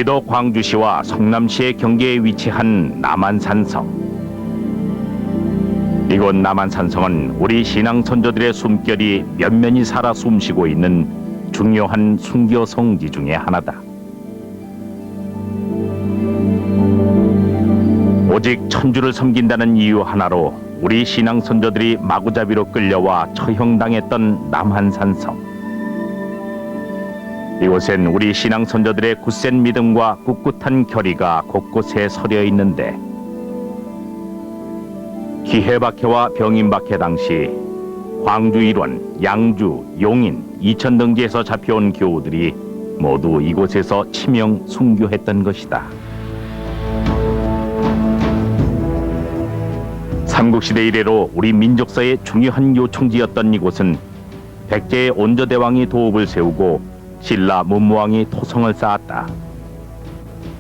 경기도 광주시와 성남시의 경계에 위치한 남한산성. 이곳 남한산성은 우리 신앙 선조들의 숨결이 면면이 살아 숨쉬고 있는 중요한 순교 성지 중에 하나다. 오직 천주를 섬긴다는 이유 하나로 우리 신앙 선조들이 마구잡이로 끌려와 처형당했던 남한산성. 이곳엔 우리 신앙 선조들의 굳센 믿음과 꿋꿋한 결의가 곳곳에 서려 있는데, 기해박해와 병인박해 당시 광주 일원, 양주, 용인, 이천 등지에서 잡혀온 교우들이 모두 이곳에서 치명 순교했던 것이다. 삼국시대 이래로 우리 민족사의 중요한 요충지였던 이곳은 백제의 온조대왕이 도읍을 세우고 신라 문무왕이 토성을 쌓았다.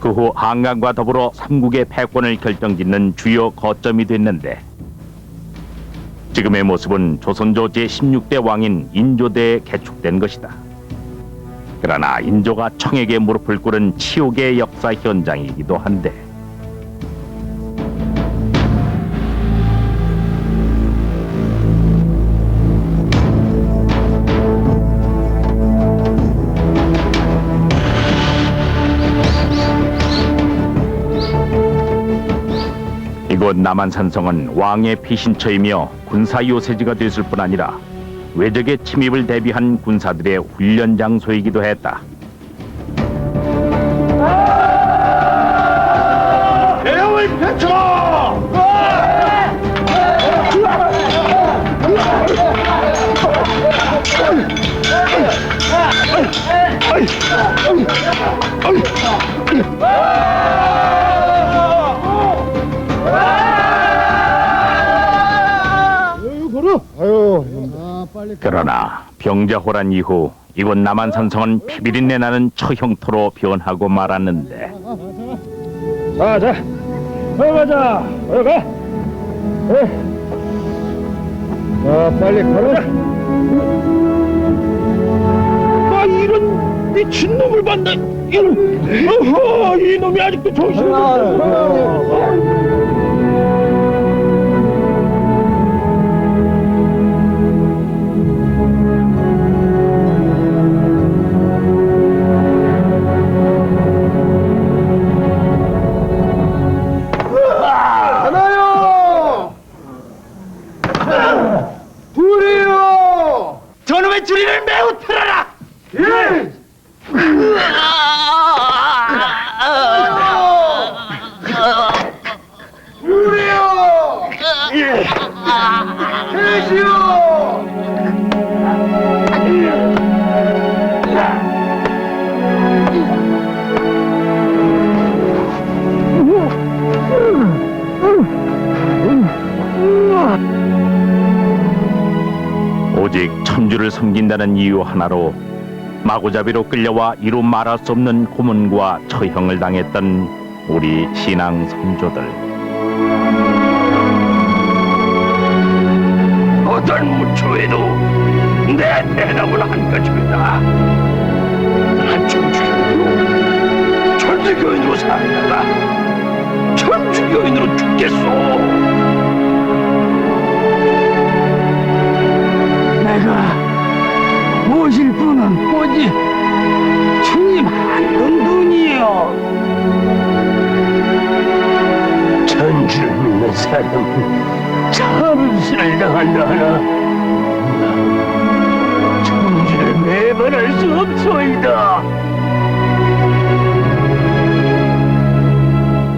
그 후 한강과 더불어 삼국의 패권을 결정짓는 주요 거점이 됐는데, 지금의 모습은 조선조 제16대 왕인 인조대에 개축된 것이다. 그러나 인조가 청에게 무릎을 꿇은 치욕의 역사 현장이기도 한데, 이곳 남한산성은 왕의 피신처이며 군사요새지가 됐을 뿐 아니라 외적의 침입을 대비한 군사들의 훈련 장소이기도 했다. 대형을 펼쳐! 그러나 병자호란 이후 이곳 남한산성은 피비린내 나는 처형터로 변하고 말았는데, 자, 가자, 가. 빨리 걸어자. 이런 미친 놈을 봤네. 어허, 이 놈이 아직도 정신을 못 차려. 저놈의 주리를 매우 틀어라! 예! 우리요! 예! 계시오! 오직 천주를 섬긴다는 이유 하나로 마구잡이로 끌려와 이루 말할 수 없는 고문과 처형을 당했던 우리 신앙 선조들. 어떤 무초에도 내 대답을 한 것입니다. 난 천주교인으로, 천주교인으로 살다가 천주교인으로 죽겠소. 내가 모실 분은 오직 주님 한 분뿐이요. 천주를 믿는 사람은 참신을 당한다 하나 천주를 매번할 수 없소이다.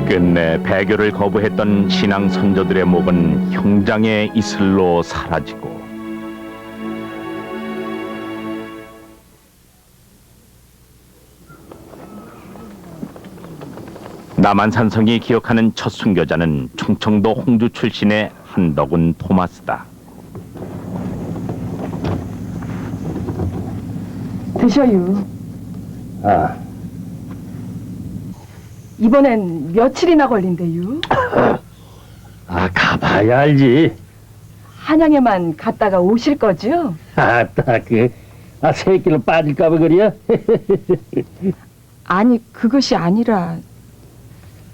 끝내 배교를 거부했던 신앙 선조들의 목은 형장의 이슬로 사라지고, 남한산성이 기억하는 첫 순교자는 충청도 홍주 출신의 한덕운 토마스다. 드셔요. 이번엔 며칠이나 걸린대요? 가봐야 알지. 한양에만 갔다가 오실 거죠? 새끼로 빠질까봐 그래요? 아니, 그것이 아니라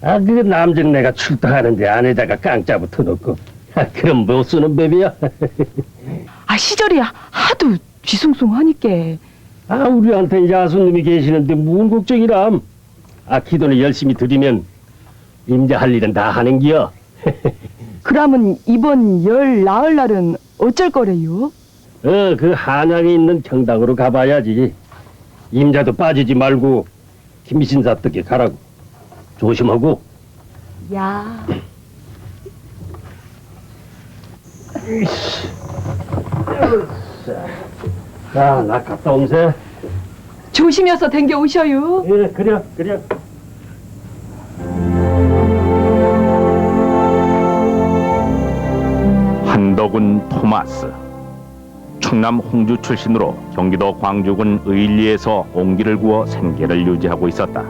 아, 그 남정네가 출동하는데 안에다가 깡짜 붙어놓고. 그럼 못 쓰는 뱀이야. 시절이 하도 뒤숭숭하니까. 우리한테 야수님이 계시는데 무슨 걱정이람. 기도는 열심히 드리면 임자 할 일은 다 하는겨. 그러면 이번 열 나흘 날은 어쩔 거래요? 그 한양에 있는 경당으로 가봐야지. 임자도 빠지지 말고 김신사 뜰게 가라고. 조심하고. 야. 자, 나 갔다 온세. 조심해서 댕겨 오셔요. 예, 그래. 한덕은 토마스. 충남 홍주 출신으로 경기도 광주군 의리에서 옹기를 구워 생계를 유지하고 있었다.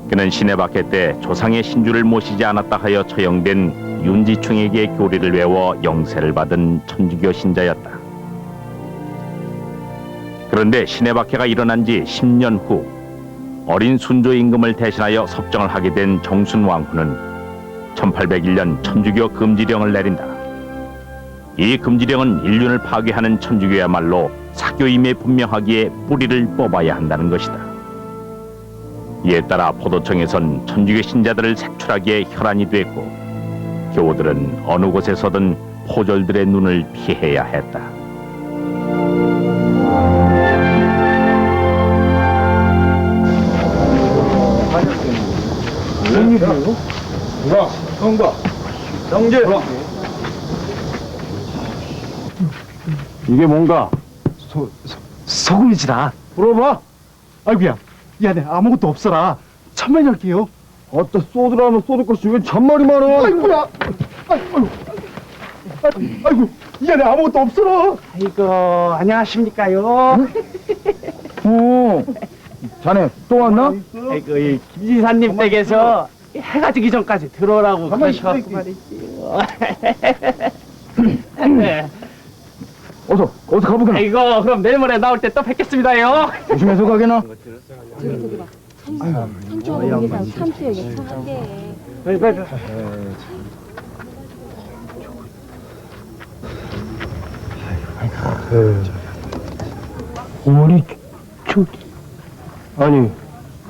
그는 시내 박해 때 조상의 신주를 모시지 않았다 하여 처형된 윤지충에게 교리를 외워 영세를 받은 천주교 신자였다. 그런데 시내 박해가 일어난 지 10년 후 어린 순조 임금을 대신하여 섭정을 하게 된 정순왕후는 1801년 천주교 금지령을 내린다. 이 금지령은 인륜을 파괴하는 천주교야말로 사교임에 분명하기에 뿌리를 뽑아야 한다는 것이다. 이에 따라 포도청에선 천주교 신자들을 색출하기에 혈안이 됐고 교우들은 어느 곳에서든 포졸들의 눈을 피해야 했다. 이게 뭔가? 소금이지라. 물어봐. 아이고야. 미안해. 아무것도 없어라. 천만할게요. 어따 쏘드라면 쏘들 것이 왜 천마리 많아? 아이고야. 아이고. 미안해. 아무것도 없어라. 아이고, 안녕하십니까요? 자네 또 왔나? 아이고, 이 김지사님 댁에서 해가 지기 전까지 들어오라고 그러셔갖고 말이지요. 네. 어서 가보게나. 아이고, 그럼 내일 모레 나올 때 또 뵙겠습니다요. 조심해서 가게나. 상주하고 공개상 참수에 요청할게. 우리 아니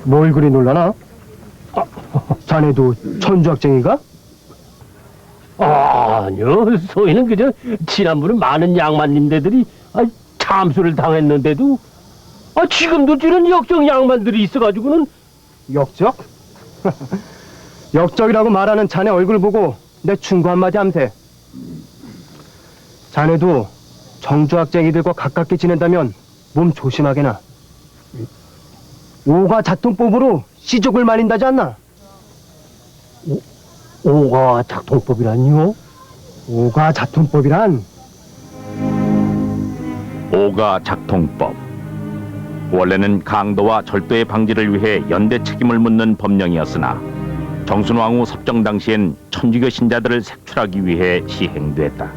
뭘 그리 놀라나? 자네도 천주학쟁이가? 아니요, 소희는 그저 지난번에 많은 양반님들이 참수를 당했는데도 지금도 저런 역적 양반들이 있어가지고는. 역적? 역적이라고 말하는 자네 얼굴 보고 내 충고 한마디 함세. 자네도 정주학쟁이들과 가깝게 지낸다면 몸 조심하게나. 오가 자통법으로 시족을 말린다지 않나? 오가 작통법이라니요? 오가 자통법이란 오가 작통법. 원래는 강도와 절도의 방지를 위해 연대 책임을 묻는 법령이었으나 정순왕후 섭정 당시엔 천주교 신자들을 색출하기 위해 시행됐다.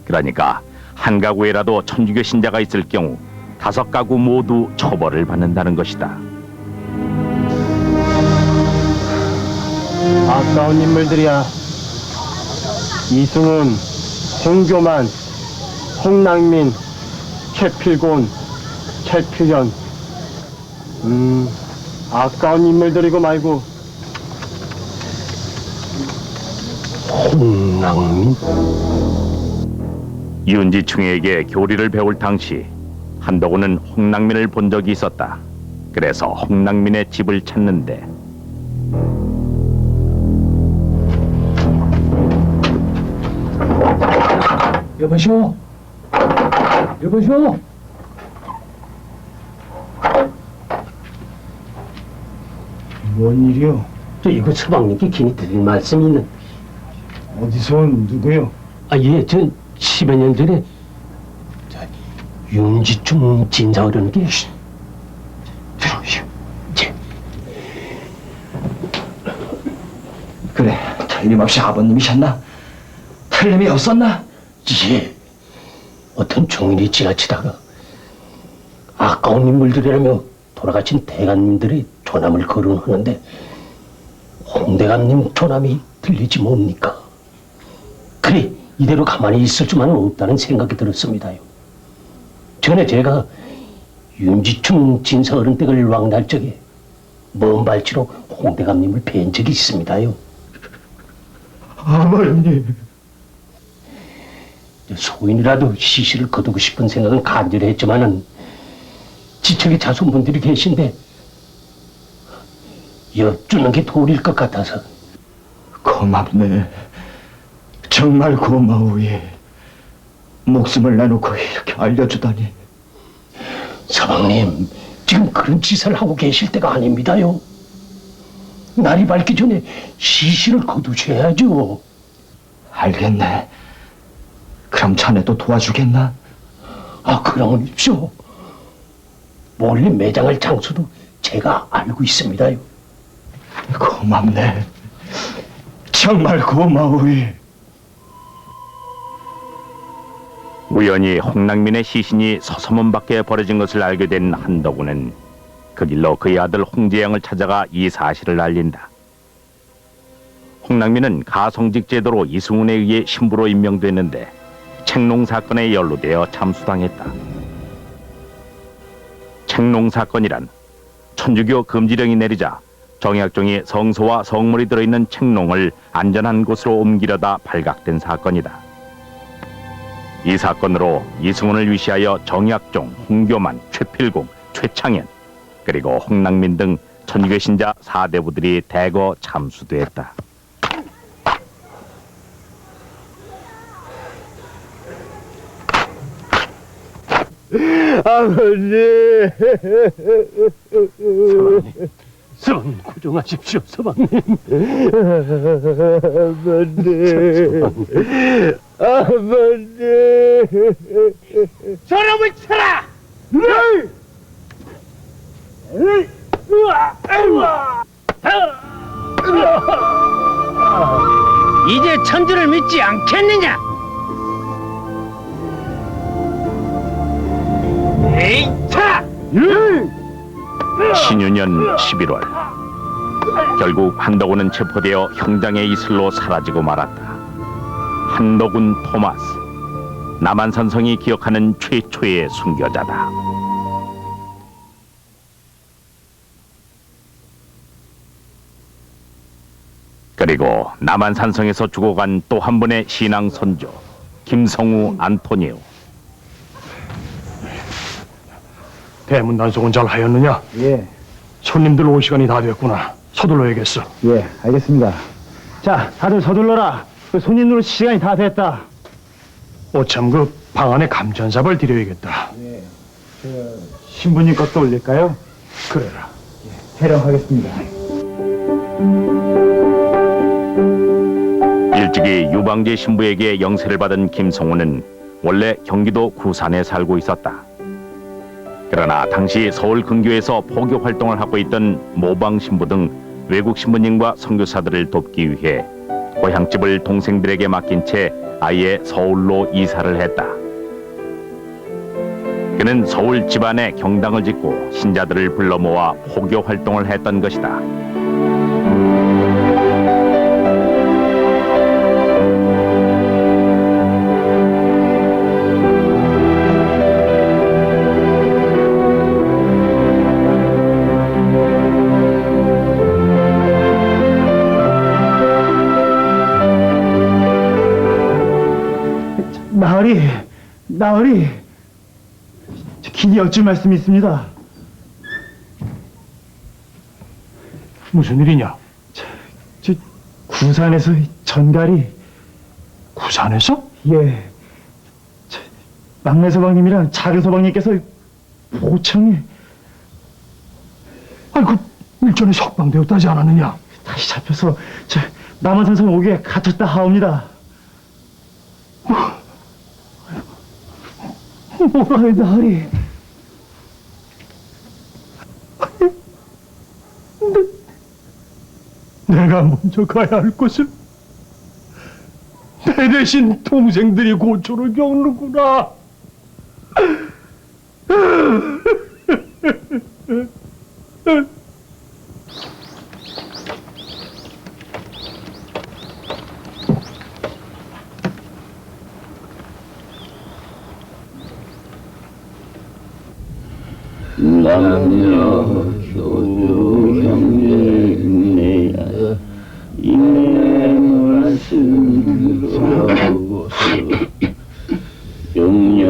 그러니까 한 가구에라도 천주교 신자가 있을 경우 5가구 모두 처벌을 받는다는 것이다. 아까운 인물들이야. 이승훈, 홍교만, 홍낭민, 최필곤, 최필현. 아까운 인물들이고 말고. 홍낭민? 윤지충에게 교리를 배울 당시 한덕우는 홍낭민을 본 적이 있었다. 그래서 홍낭민의 집을 찾는데 여보시오. 뭔 일이요? 저 이거 서방님께 긴히 드릴 말씀이 있는. 어디서 누구요? 예, 전 10여 년 전에 윤지충 진사하려는 게. 들어오시오. 그래, 틀림없이 아버님이셨나? 틀림이 없었나? 예, 어떤 종일이 지나치다가 아까운 인물들이라며 돌아가신 대감님들의 조남을 거론하는데 홍대감님 조남이 들리지 뭡니까? 그래, 이대로 가만히 있을 수만은 없다는 생각이 들었습니다요. 전에 제가 윤지충 진사 어른댁을 왕날 적에 먼 발치로 홍대감님을 뵌 적이 있습니다요. 아버님. 소인이라도 시시를 거두고 싶은 생각은 간절히 했지만은 지척의 자손분들이 계신데 여쭈는 게 도리일 것 같아서. 고맙네. 정말 고마우예. 목숨을 내놓고 이렇게 알려주다니. 서방님, 지금 그런 짓을 하고 계실 때가 아닙니다요. 날이 밝기 전에 시시를 거두셔야죠. 알겠네. 그럼 자네도 도와주겠나? 아, 그러십시오. 몰래 매장할 장소도 제가 알고 있습니다요. 고맙네. 정말 고마우예. 우연히 홍랑민의 시신이 서서문 밖에 버려진 것을 알게 된 한덕우는 그 길로 그의 아들 홍재양을 찾아가 이 사실을 알린다. 홍랑민은 가성직 제도로 이승훈에 의해 신부로 임명됐는데 책농 사건에 연루되어 참수당했다. 책농 사건이란 천주교 금지령이 내리자 정약종이 성소와 성물이 들어있는 책농을 안전한 곳으로 옮기려다 발각된 사건이다. 이 사건으로 이승훈을 위시하여 정약종, 홍교만, 최필공, 최창현 그리고 홍랑민 등 천주교 신자 4대부들이 대거 참수됐다. 아버님. 서방님, 고정하십시오, 서방님. 아버님. 저놈을 쳐라! 이제 천주를 믿지 않겠느냐? 에이, 차! 신유년 11월 결국 한덕훈은 체포되어 형장의 이슬로 사라지고 말았다. 한덕훈 토마스, 남한산성이 기억하는 최초의 순교자다. 그리고 남한산성에서 죽어간 또 한 분의 신앙 선조 김성우 안토니오. 대문 단속은 잘 하였느냐? 예, 손님들 올 시간이 다 됐구나. 서둘러야겠어. 예, 알겠습니다. 자, 다들 서둘러라. 그 손님들 시간이 다 됐다. 오참 그 방 안에 감전삽을 드려야겠다. 신부님 것도 올릴까요? 그래라. 해령하겠습니다. 일찍이 유방제 신부에게 영세를 받은 김성우는 원래 경기도 구산에 살고 있었다. 그러나 당시 서울 근교에서 포교 활동을 하고 있던 모방 신부 등 외국 신부님과 선교사들을 돕기 위해 고향집을 동생들에게 맡긴 채 아예 서울로 이사를 했다. 그는 서울 집안에 경당을 짓고 신자들을 불러 모아 포교 활동을 했던 것이다. 나으리, 긴히 여쭐 말씀이 있습니다. 무슨 일이냐? 저 구산에서 전갈이. 구산에서? 예, 막내 서방님이랑 작은 서방님께서 보청에 아이고, 일전에 석방되었다지 않았느냐? 다시 잡혀서 남한산성 옥에 갇혔다 하옵니다. 뭐라 해, 나으리. 내가 먼저 가야 할 것을 내 대신 동생들이 고초를 겪는구나. 남녀 소주 형제네 이내 말씀 들어보소 영녀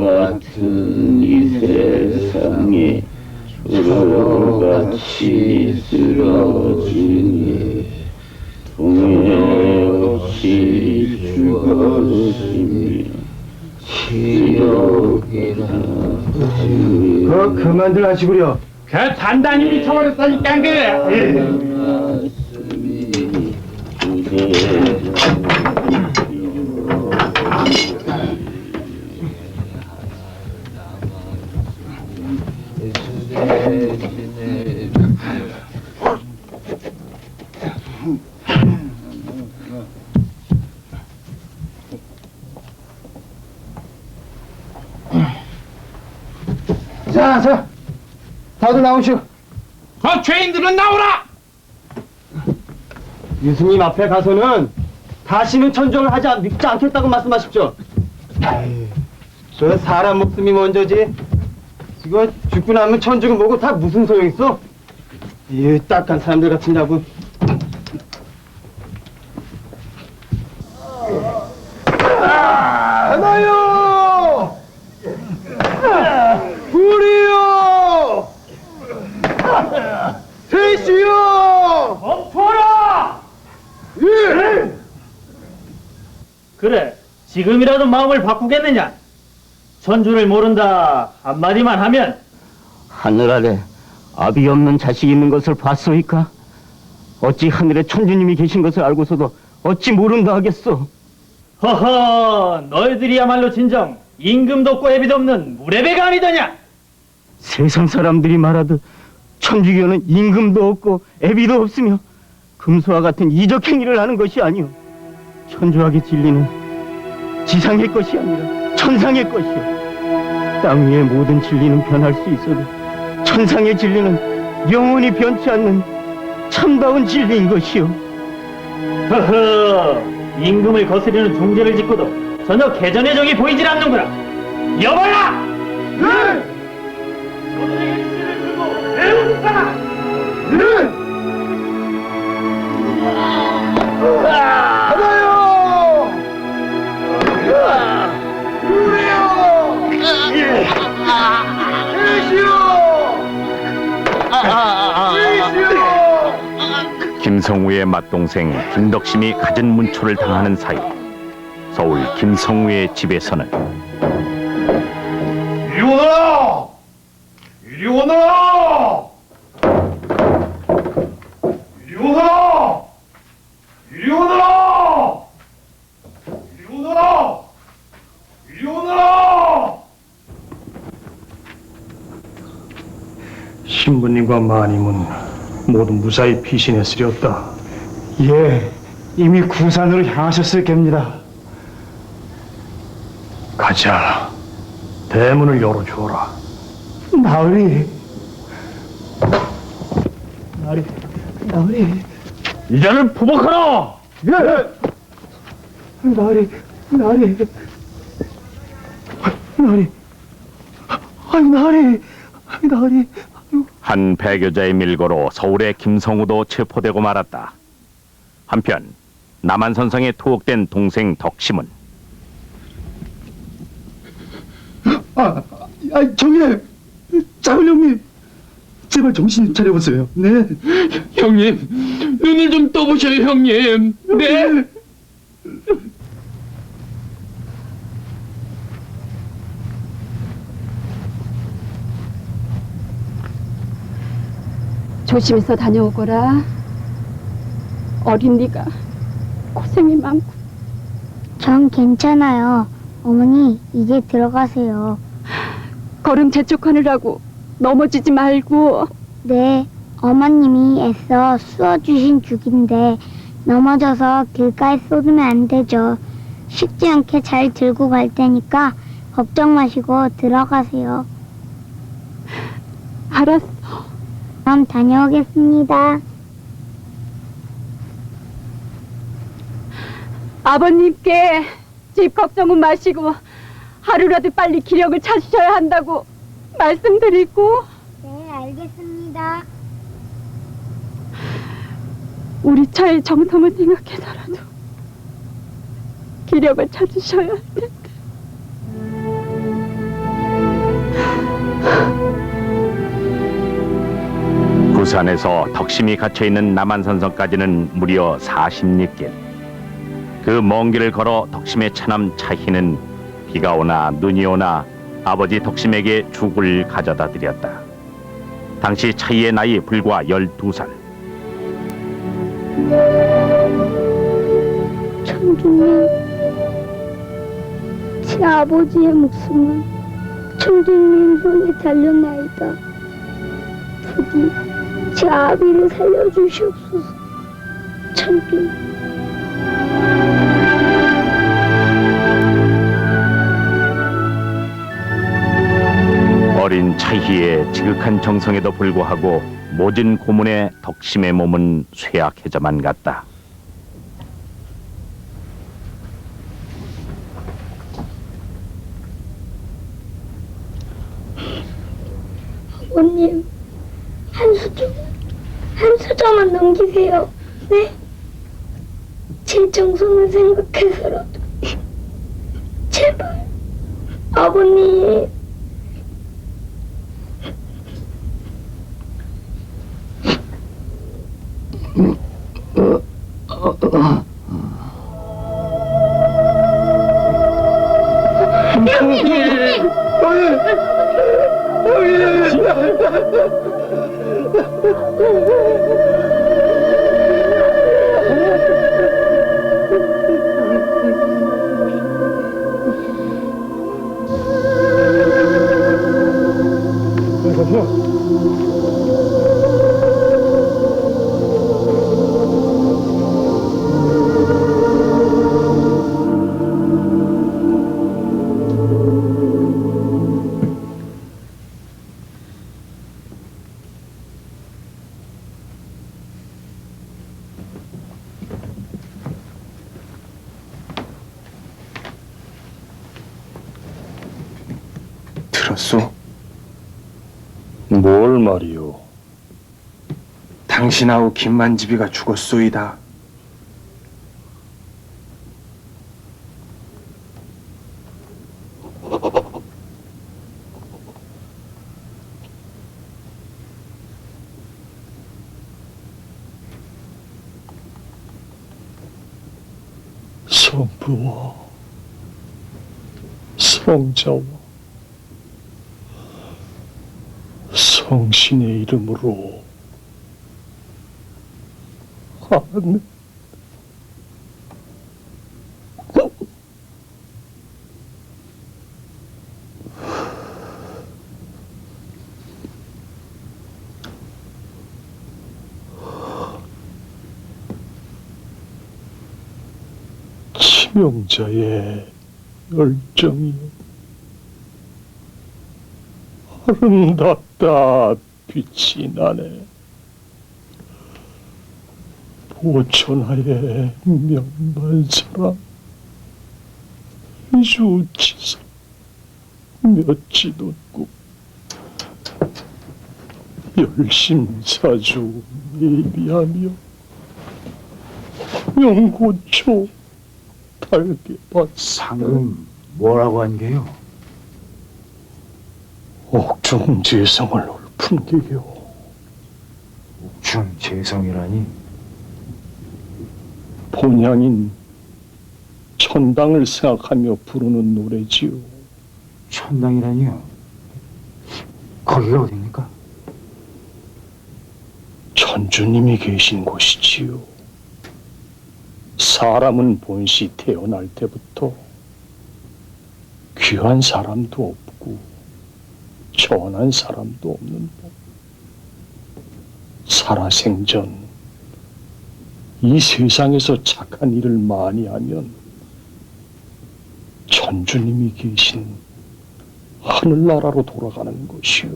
같은 이 세상에 초록같이 쓰러지니 동해 없이 죽었으니 지옥이라 그만들 하시구려. 그 단단히 미쳐버렸다니까 그. 자, 다들 나오시오. 그 죄인들은 나오라. 유수님 앞에 가서는 다시는 천정을 믿지 않겠다고 말씀하십시오. 저 사람 목숨이 먼저지. 이거 죽고 나면 천주고 뭐고 다 무슨 소용 있어? 이 딱한 사람들 같은 자고. 하나요! 둘이요! 셋이요! 멈춰라! 예! 그래, 지금이라도 마음을 바꾸겠느냐? 천주를 모른다 한마디만 하면 하늘 아래 아비 없는 자식이 있는 것을 봤소이까? 어찌 하늘에 천주님이 계신 것을 알고서도 어찌 모른다 하겠소? 허허, 너희들이야말로 진정 임금도 없고 애비도 없는 무례배가 아니더냐? 세상 사람들이 말하듯 천주교는 임금도 없고 애비도 없으며 금수와 같은 이적 행위를 하는 것이 아니오. 천주학의 진리는 지상의 것이 아니라 천상의 것이오. 땅 위의 모든 진리는 변할 수 있어도 천상의 진리는 영원히 변치 않는 참다운 진리인 것이오. 허허, 임금을 거스르는 종죄를 짓고도 전혀 개전의 적이 보이질 않는구나. 여봐라! 네! 너희들에게 진리를 들고 배운다! 네! 하나요! 둘이요! 셋이요! 김성우의 맏동생 김덕심이 갖은 문초를 당하는 사이 서울 김성우의 집에서는 이리 오너라! 이리 오너라! 이리 오너라! 이리 오너라! 이리 오너라! 이리 오너라! 신부님과 마님은 모두 무사히 피신했으리었다. 예, 이미 구산으로 향하셨을 겁니다. 가자. 대문을 열어주어라. 나으리. 이자를 포박하라! 예! 나으리. 나으리. 한 배교자의 밀고로 서울의 김성우도 체포되고 말았다. 한편 남한선상에 투옥된 동생 덕심은 형님, 작은 형님, 제발 정신 차려보세요. 네. 형님, 눈을 좀 떠보셔요, 형님. 네. 조심해서 다녀오거라. 어린 네가 고생이 많고. 전 괜찮아요. 어머니, 이제 들어가세요. 걸음 재촉하느라고 넘어지지 말고. 네, 어머님이 애써 쑤어주신 죽인데 넘어져서 길가에 쏟으면 안 되죠. 식지 않게 잘 들고 갈 테니까 걱정 마시고 들어가세요. 알았어. 그럼 다녀오겠습니다. 아버님께 집 걱정은 마시고 하루라도 빨리 기력을 찾으셔야 한다고 말씀드리고. 알겠습니다. 우리 차의 정성을 생각해서라도 기력을 찾으셔야 할 텐데. 부산에서 덕심이 갇혀있는 남한산성까지는 무려 40리길. 그 먼 길을 걸어 덕심의 차남 차희는 비가 오나 눈이 오나 아버지 덕심에게 죽을 가져다 드렸다. 당시 차희의 나이 불과 12살. 천주님, 제 아버지의 목숨은 천주님 손에 달렸나이다. 부디 제 아비를 살려주시옵소서. 천주님. 어린 차희의 지극한 정성에도 불구하고 모진 고문에 덕심의 몸은 쇠약해져만 갔다. 아버님, 한 수저만 넘기세요. 네? 제 정성을 생각해서라도. 제발, 아버님. 들었소? 뭘 말이오? 당신하고 김만집이가 죽었소이다. 성부와 성자와 성신의 이름으로 아멘. 치명자의 열정이여, 아름답다. 빛이 나네. 보천하에 명만사랑 이주치사 몇지도 없고 열심사주 예비하며 명고초 달게 받사. 방금 뭐라고 한 게요? 옥중재성을 읊은 게요. 옥중재성이라니? 본향인 천당을 생각하며 부르는 노래지요. 천당이라니요? 거기가 어딥니까? 천주님이 계신 곳이지요. 사람은 본시 태어날 때부터 귀한 사람도 없고 천한 사람도 없는 법. 살아생전 이 세상에서 착한 일을 많이 하면 천주님이 계신 하늘나라로 돌아가는 것이요.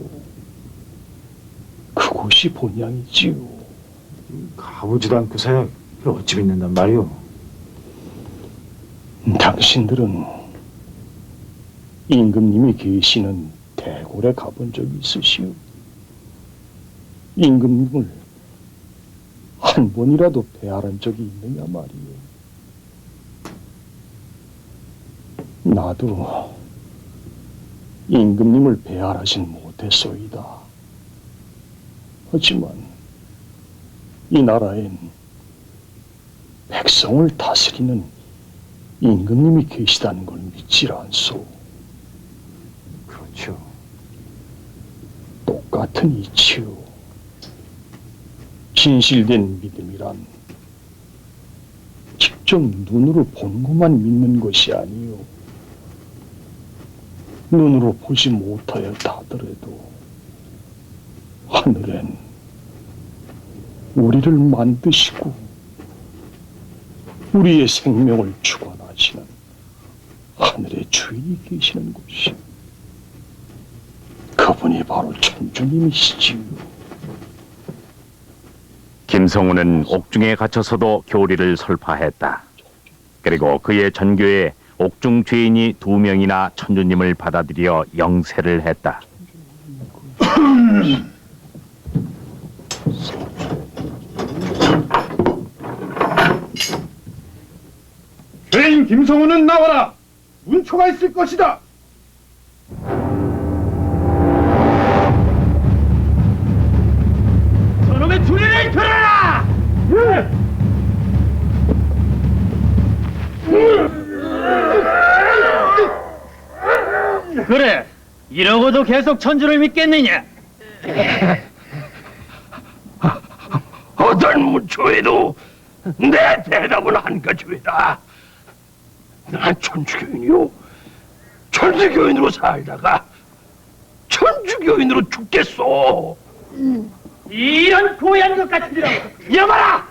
그곳이 본향이지요. 가보지도 않고서야 어찌 믿는단 말이오? 당신들은 임금님이 계시는 대궐에 가본 적이 있으시오? 임금님을 한 번이라도 배알한 적이 있느냐 말이오. 나도 임금님을 배알하진 못했소이다. 하지만 이 나라엔 백성을 다스리는 임금님이 계시다는 걸 믿질 않소. 그렇죠. 똑같은 이치요. 진실된 믿음이란 직접 눈으로 보는 것만 믿는 것이 아니요. 눈으로 보지 못하였다 하더라도 하늘엔 우리를 만드시고 우리의 생명을 주관하시는 하늘의 주인이 계시는 곳이 그분이 바로 천주님이시지요. 김성우는 옥중에 갇혀서도 교리를 설파했다. 그리고 그의 전교에 옥중 죄인이 2명이나 천주님을 받아들여 영세를 했다. 죄인 김성우는 나와라. 문초가 있을 것이다. 저놈의 주리를 들어라! 그래, 이러고도 계속 천주를 믿겠느냐? 어떤 문초에도 내 대답은 한 가지다. 난 천주교인이요. 천주교인으로 살다가 천주교인으로 죽겠소. 이런 고얀 것 같으리라고! 여봐라!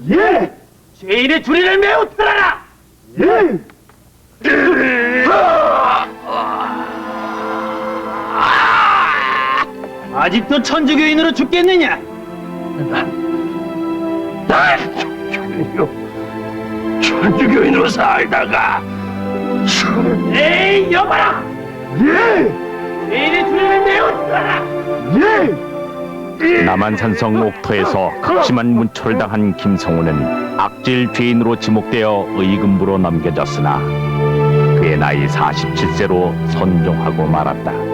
예. 죄인의 주리를 매우 들어라! 예. 아직도 천주교인으로 죽겠느냐? 난 천주교인이요. 천주교인으로 살다가 에이, 여봐라! 예. 죄인의 주리를 매우 들어라! 예. 남한산성 옥터에서 극심한 문초를 당한 김성우는 악질 죄인으로 지목되어 의금부로 넘겨졌으나 그의 나이 47세로 선종하고 말았다.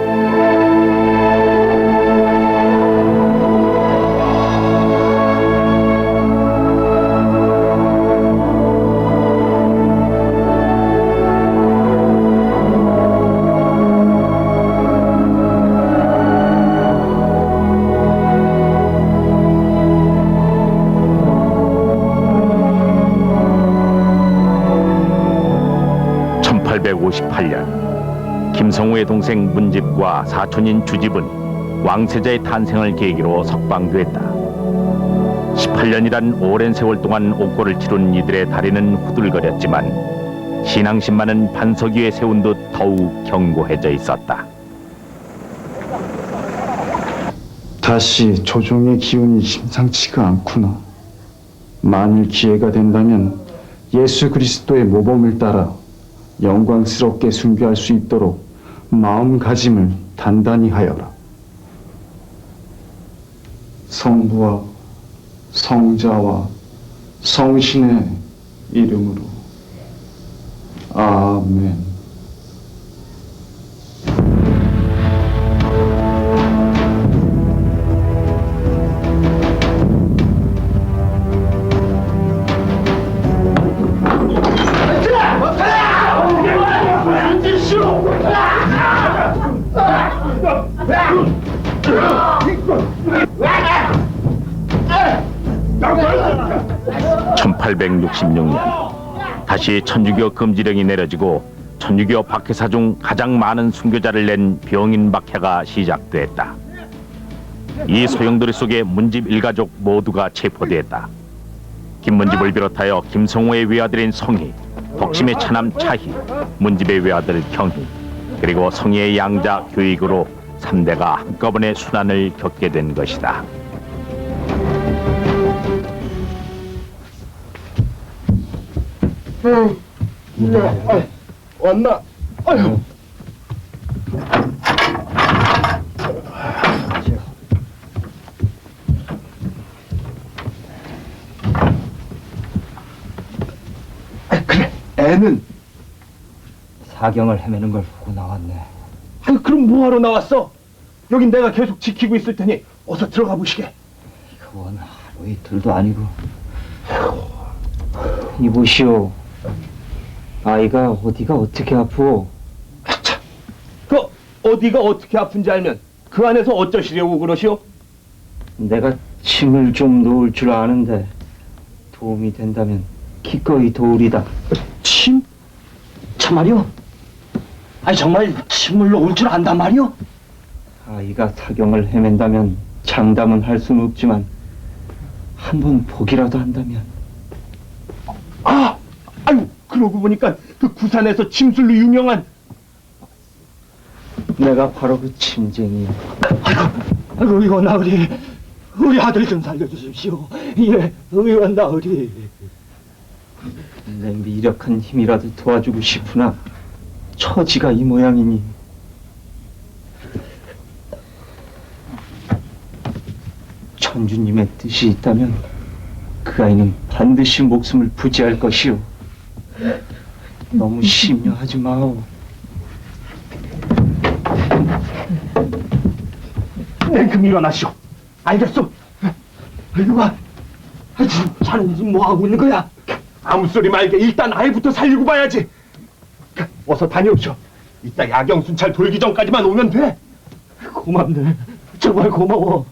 김성우의 동생 문집과 사촌인 주집은 왕세자의 탄생을 계기로 석방됐다. 18년이란 오랜 세월 동안 옥고를 치룬 이들의 다리는 후들거렸지만 신앙심만은 반석 위에 세운 듯 더욱 견고해져 있었다. 다시 조종의 기운이 심상치가 않구나. 만일 기회가 된다면 예수 그리스도의 모범을 따라 영광스럽게 순교할 수 있도록 마음가짐을 단단히 하여라. 성부와 성자와 성신의 이름으로. 아멘. 다시 천주교 금지령이 내려지고 천주교 박해사 중 가장 많은 순교자를 낸 병인 박해가 시작됐다. 이 소용돌이 속에 문집 일가족 모두가 체포됐다. 김문집을 비롯하여 김성우의 외아들인 성희, 덕심의 차남 차희, 문집의 외아들 경희, 그리고 성희의 양자 교익으로 3대가 한꺼번에 순환을 겪게 된 것이다. 왔나? 아유. 애는? 사경을 헤매는 걸 보고 나왔네. 아유, 그럼 뭐하러 나왔어? 여긴 내가 계속 지키고 있을 테니 어서 들어가 보시게. 그건 하루 이틀도 아니고. 이보시오. 아이가 어디가 어떻게 아프오? 그 어디가 어떻게 아픈지 알면 그 안에서 어쩌시려고 그러시오? 내가 침을 좀 놓을 줄 아는데 도움이 된다면 기꺼이 도우리다. 침? 참말이요? 아니 정말 침을 놓을 줄 안단 말이요? 아이가 사경을 헤맨다면 장담은 할 수는 없지만 한번 보기라도 한다면. 아유, 그러고 보니까 그 구산에서 침술로 유명한 내가 바로 그 침쟁이야. 아이고 이거 나으리 우리 아들 좀 살려주십시오. 예, 이거 나으리. 내 미력한 힘이라도 도와주고 싶으나 처지가 이 모양이니. 천주님의 뜻이 있다면 그 아이는 반드시 목숨을 부지할 것이오. 너무 심려하지 마오. 냉큼 일어나시오. 알겠소. 이리와. 지금 자는 지금 뭐하고 있는 거야? 아무 소리 말게 일단 아이부터 살리고 봐야지. 어서 다녀오시오. 이따 야경순찰 돌기 전까지만 오면 돼. 고맙네. 정말 고마워.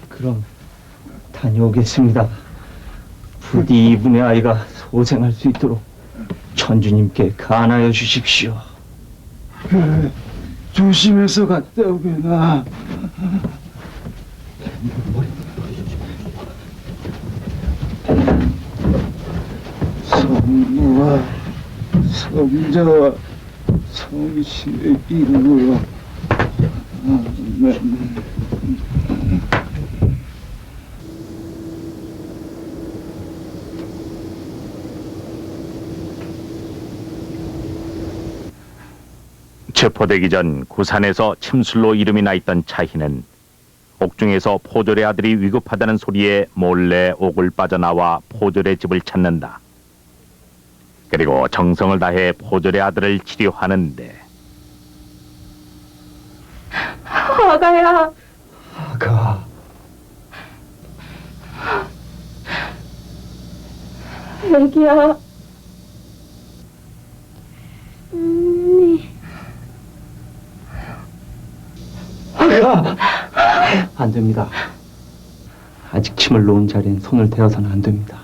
그럼 다녀오겠습니다. 부디 이분의 아이가 소생할 수 있도록 천주님께 간하여 주십시오. 조심해서 갔다 오게나. 성부와 성자와 성신의 이름으로 아멘. 체포되기 전 구산에서 침술로 이름이 나 있던 차희는 옥중에서 포졸의 아들이 위급하다는 소리에 몰래 옥을 빠져나와 포졸의 집을 찾는다. 그리고 정성을 다해 포졸의 아들을 치료하는데 아가야. 아가. 애기야. 안 됩니다. 아직 침을 놓은 자리엔 손을 대어서는 안 됩니다.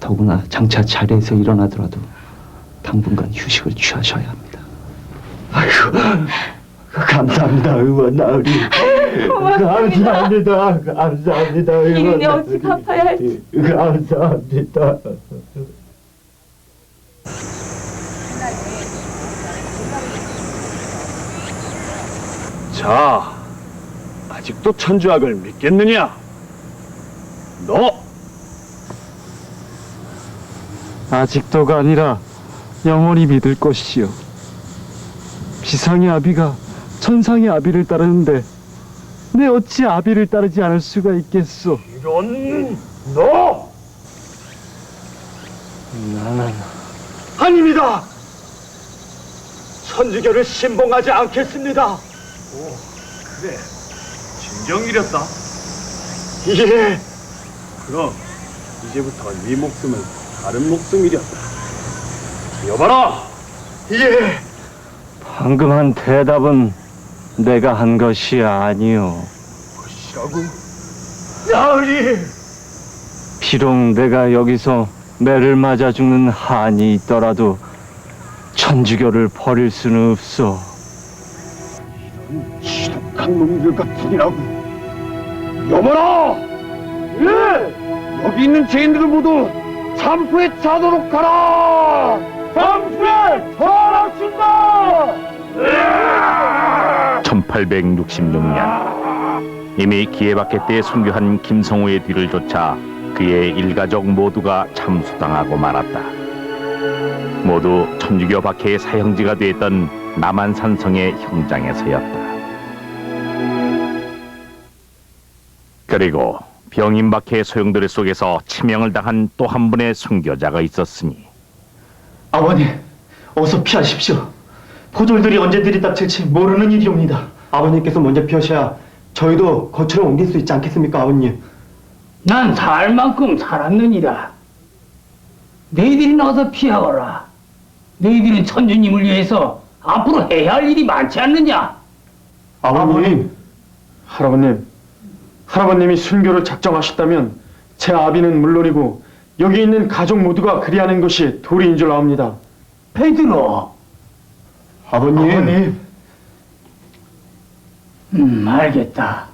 더구나 장차 자리에서 일어나더라도 당분간 휴식을 취하셔야 합니다. 아이고, 감사합니다, 의원 나으리. 감사합니다, 감사합니다, 의원 이윤이 어찌 갚아야 할지. 감사합니다. 자, 아직도 천주학을 믿겠느냐? 너! 아직도가 아니라 영원히 믿을 것이요. 비상의 아비가 천상의 아비를 따르는데 내 어찌 아비를 따르지 않을 수가 있겠소? 이런 너! 나는 아닙니다. 천주교를 신봉하지 않겠습니다. 그래, 진정이렸다. 예. 그럼 이제부터 네 목숨은 다른 목숨이렸다. 여봐라! 예. 방금 한 대답은 내가 한 것이 아니오. 무엇이라고? 나으리. 비록 내가 여기서 매를 맞아 죽는 한이 있더라도 천주교를 버릴 수는 없어. 지독한 놈들 같으니라고. 여봐라! 예! 여기 있는 죄인들을 모두 참수에 차도록 하라! 참수에 처하신다! 1866년 이미 기해박해 때 순교한 김성우의 뒤를 쫓아 그의 일가족 모두가 참수당하고 말았다. 모두 천주교 박해의 사형지가 되었던 남한산성의 형장에서였다. 그리고 병임박해의 소용돌이 속에서 치명을 당한 또 한 분의 순교자가 있었으니 아버님, 어서 피하십시오. 포졸들이 언제 들이닥칠지 모르는 일이옵니다. 아버님께서 먼저 피하셔야 저희도 거처를 옮길 수 있지 않겠습니까, 아버님? 난 살 만큼 살았느니라. 너희들이 나가서 피하거라. 너희들은 천주님을 위해서 앞으로 해야 할 일이 많지 않느냐? 아버님, 할아버님이 순교를 작정하셨다면 제 아비는 물론이고 여기 있는 가족 모두가 그리하는 것이 도리인 줄 아옵니다. 베드로. 아버님. 알겠다.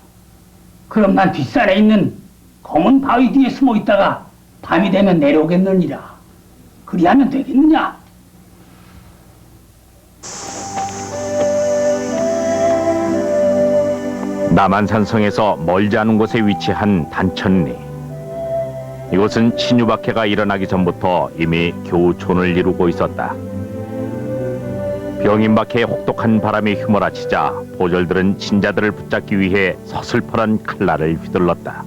그럼 난 뒷산에 있는 검은 바위 뒤에 숨어 있다가 밤이 되면 내려오겠느니라. 그리하면 되겠느냐? 남한산성에서 멀지 않은 곳에 위치한 단천리. 이곳은 신유박해가 일어나기 전부터 이미 교촌을 이루고 있었다. 병임박해의 혹독한 바람이 휘몰아치자 보졸들은 신자들을 붙잡기 위해 서슬퍼런 칼날을 휘둘렀다.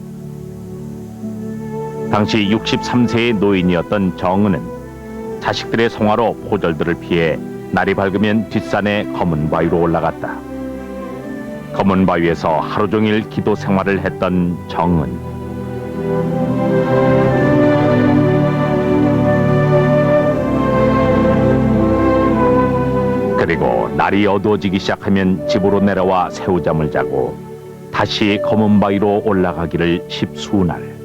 당시 63세의 노인이었던 정은은 자식들의 송화로 보졸들을 피해 날이 밝으면 뒷산의 검은 바위로 올라갔다. 검은 바위에서 하루 종일 기도 생활을 했던 정은. 그리고 날이 어두워지기 시작하면 집으로 내려와 새우잠을 자고 다시 검은 바위로 올라가기를 십수날.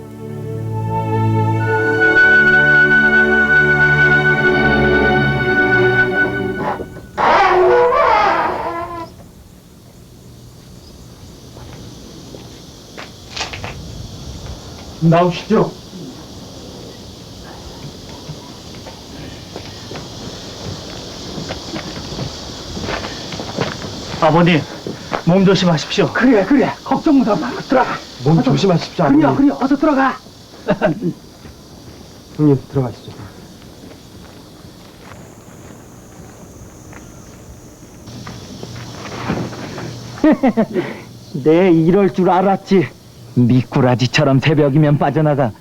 나오시죠. 아버님, 몸 조심하십시오. 그래. 걱정 말고 들어가. 몸 조심하십시오. 그래. 어서 들어가. 형님 들어가시죠. 내 이럴 줄 알았지. 미꾸라지처럼 새벽이면 빠져나가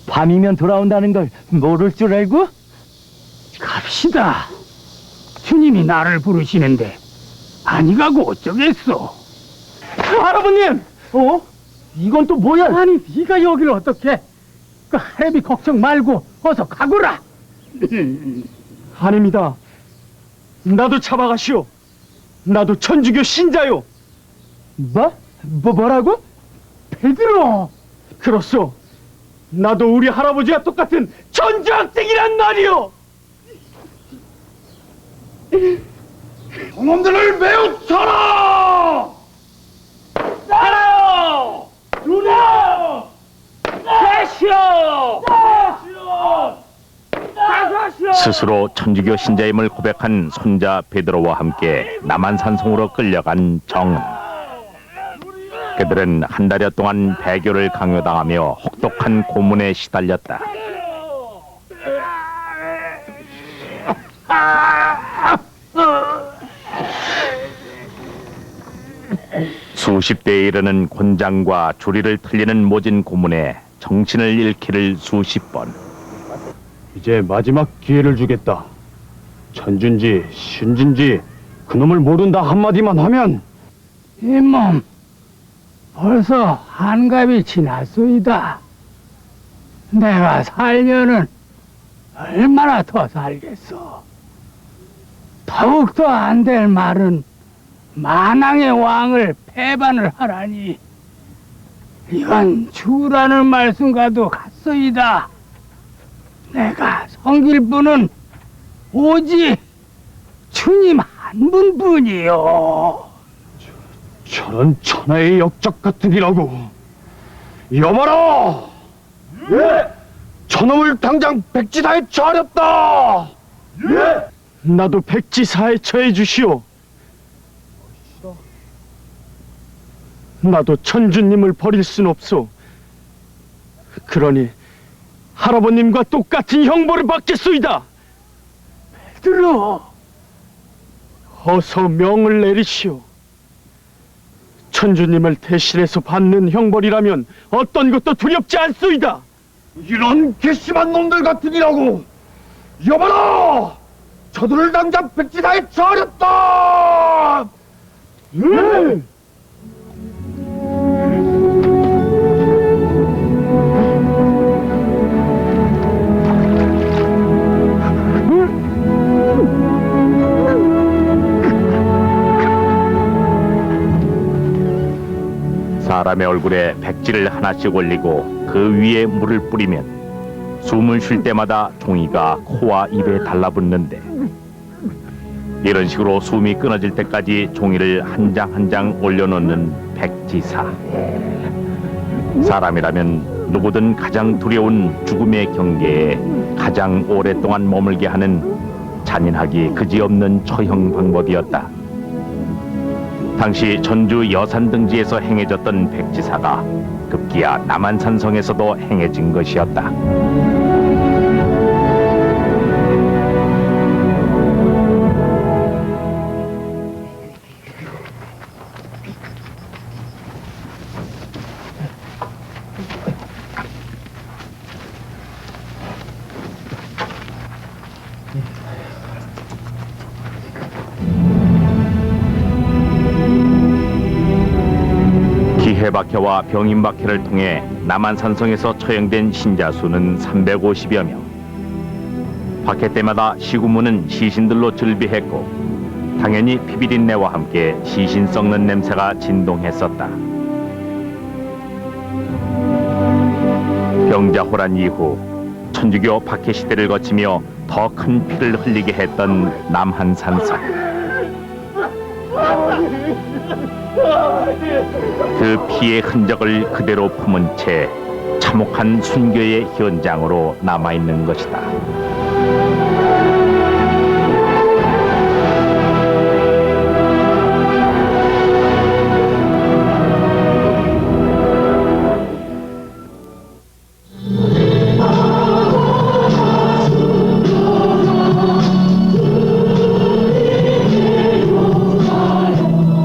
밤이면 돌아온다는 걸 모를 줄 알고? 갑시다. 주님이 나를 부르시는데 아니 가고 어쩌겠어. 할아버님! 이건 또 뭐야? 아니 네가 여기를 어떻게? 그 할애비 걱정 말고 어서 가거라. 아닙니다. 나도 잡아가시오. 나도 천주교 신자요. 뭐라고? 베드로. 그렇소. 나도 우리 할아버지와 똑같은 전주학생이란 말이오. 놈들을 매우 쳐라! 살아요! 누나! 다시요! 스스로 천주교 신자임을 고백한 손자 베드로와 함께 남한산성으로 끌려간 정은. 그들은 한 달여 동안 배교를 강요당하며 혹독한 고문에 시달렸다. 수십 대에 이르는 곤장과 조리를 틀리는 모진 고문에 정신을 잃기를 수십 번. 이제 마지막 기회를 주겠다. 천준지, 신진지 그놈을 모른다 한마디만 하면 잇몸 벌써 한갑이 지났소이다. 내가 살면은 얼마나 더 살겠어. 더욱더 안 될 말은 만왕의 왕을 배반을 하라니 이건 죽으라는 말씀과도 같소이다. 내가 섬길 분은 오직 주님 한 분뿐이요. 저런 천하의 역적 같은 이라고. 여봐라! 예! 저놈을 당장 백지사에 처하렵다! 예! 나도 백지사에 처해 주시오. 나도 천주님을 버릴 순 없소. 그러니 할아버님과 똑같은 형벌을 받겠소이다. 베드로, 어서 명을 내리시오. 천주님을 대신해서 받는 형벌이라면 어떤 것도 두렵지 않소이다. 이런 괘씸한 놈들 같으니라고! 여봐라! 저들을 당장 백지사에 처하렸다! 네! 사람의 얼굴에 백지를 하나씩 올리고 그 위에 물을 뿌리면 숨을 쉴 때마다 종이가 코와 입에 달라붙는데, 이런 식으로 숨이 끊어질 때까지 종이를 한 장 한 장 올려놓는 백지사. 사람이라면 누구든 가장 두려운 죽음의 경계에 가장 오랫동안 머물게 하는 잔인하기 그지없는 처형 방법이었다. 당시 전주 여산등지에서 행해졌던 백지사가 급기야 남한산성에서도 행해진 것이었다. 기해박해와 병인박해를 통해 남한산성에서 처형된 신자 수는 350여 명. 박해 때마다 시구문은 시신들로 즐비했고, 당연히 피비린내와 함께 시신 썩는 냄새가 진동했었다. 병자호란 이후 천주교 박해 시대를 거치며 더 큰 피를 흘리게 했던 남한산성. 그 피의 흔적을 그대로 품은 채 참혹한 순교의 현장으로 남아있는 것이다.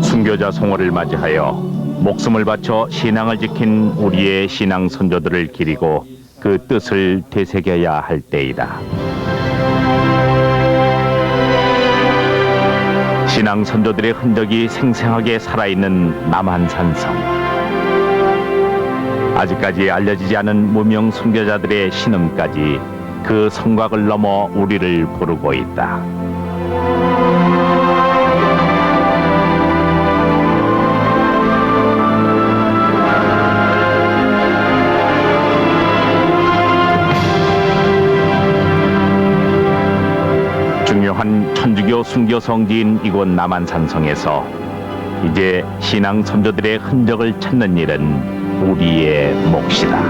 순교자 송호를 맞이하여 목숨을 바쳐 신앙을 지킨 우리의 신앙 선조들을 기리고 그 뜻을 되새겨야 할 때이다. 신앙 선조들의 흔적이 생생하게 살아있는 남한산성. 아직까지 알려지지 않은 무명 순교자들의 신음까지 그 성곽을 넘어 우리를 부르고 있다. 중요한 천주교 순교 성지인 이곳 남한산성에서 이제 신앙 선조들의 흔적을 찾는 일은 우리의 몫이다.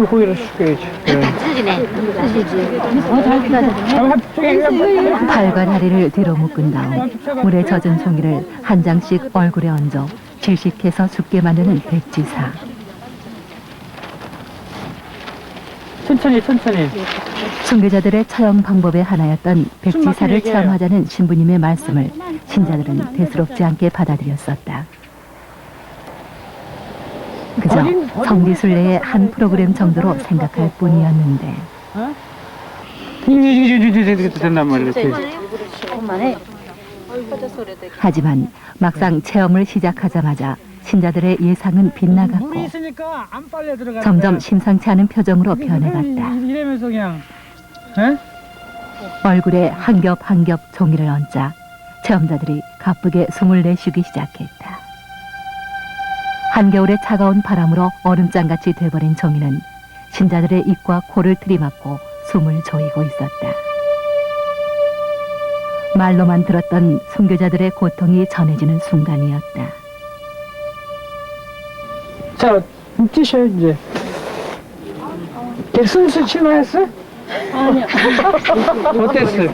고기를 숙여야지. 팔과 다리를 뒤로 묶은 다음 물에 젖은 종이를 한 장씩 얼굴에 얹어 질식해서 죽게 만드는 백지사. 천천히. 순교자들의 처형 방법의 하나였던 백지사를 체험하자는 신부님의 말씀을 신자들은 대수롭지 않게 받아들였었다. 그저 성지순례의 한 프로그램 정도로 생각할 뿐이었는데 된단 말이야. 하지만 막상 체험을 시작하자마자 신자들의 예상은 빗나갔고 점점 심상치 않은 표정으로 변해갔다. 이러면서 그냥 얼굴에 한 겹 한 겹 종이를 얹자 체험자들이 가쁘게 숨을 내쉬기 시작했다. 한겨울의 차가운 바람으로 얼음장같이 돼버린 종이는 신자들의 입과 코를 들이막고 숨을 조이고 있었다. 말로만 들었던 순교자들의 고통이 전해지는 순간이었다. 자, 뛰셔 이제. 숨을 칠만했어? 아니요. 어땠어요?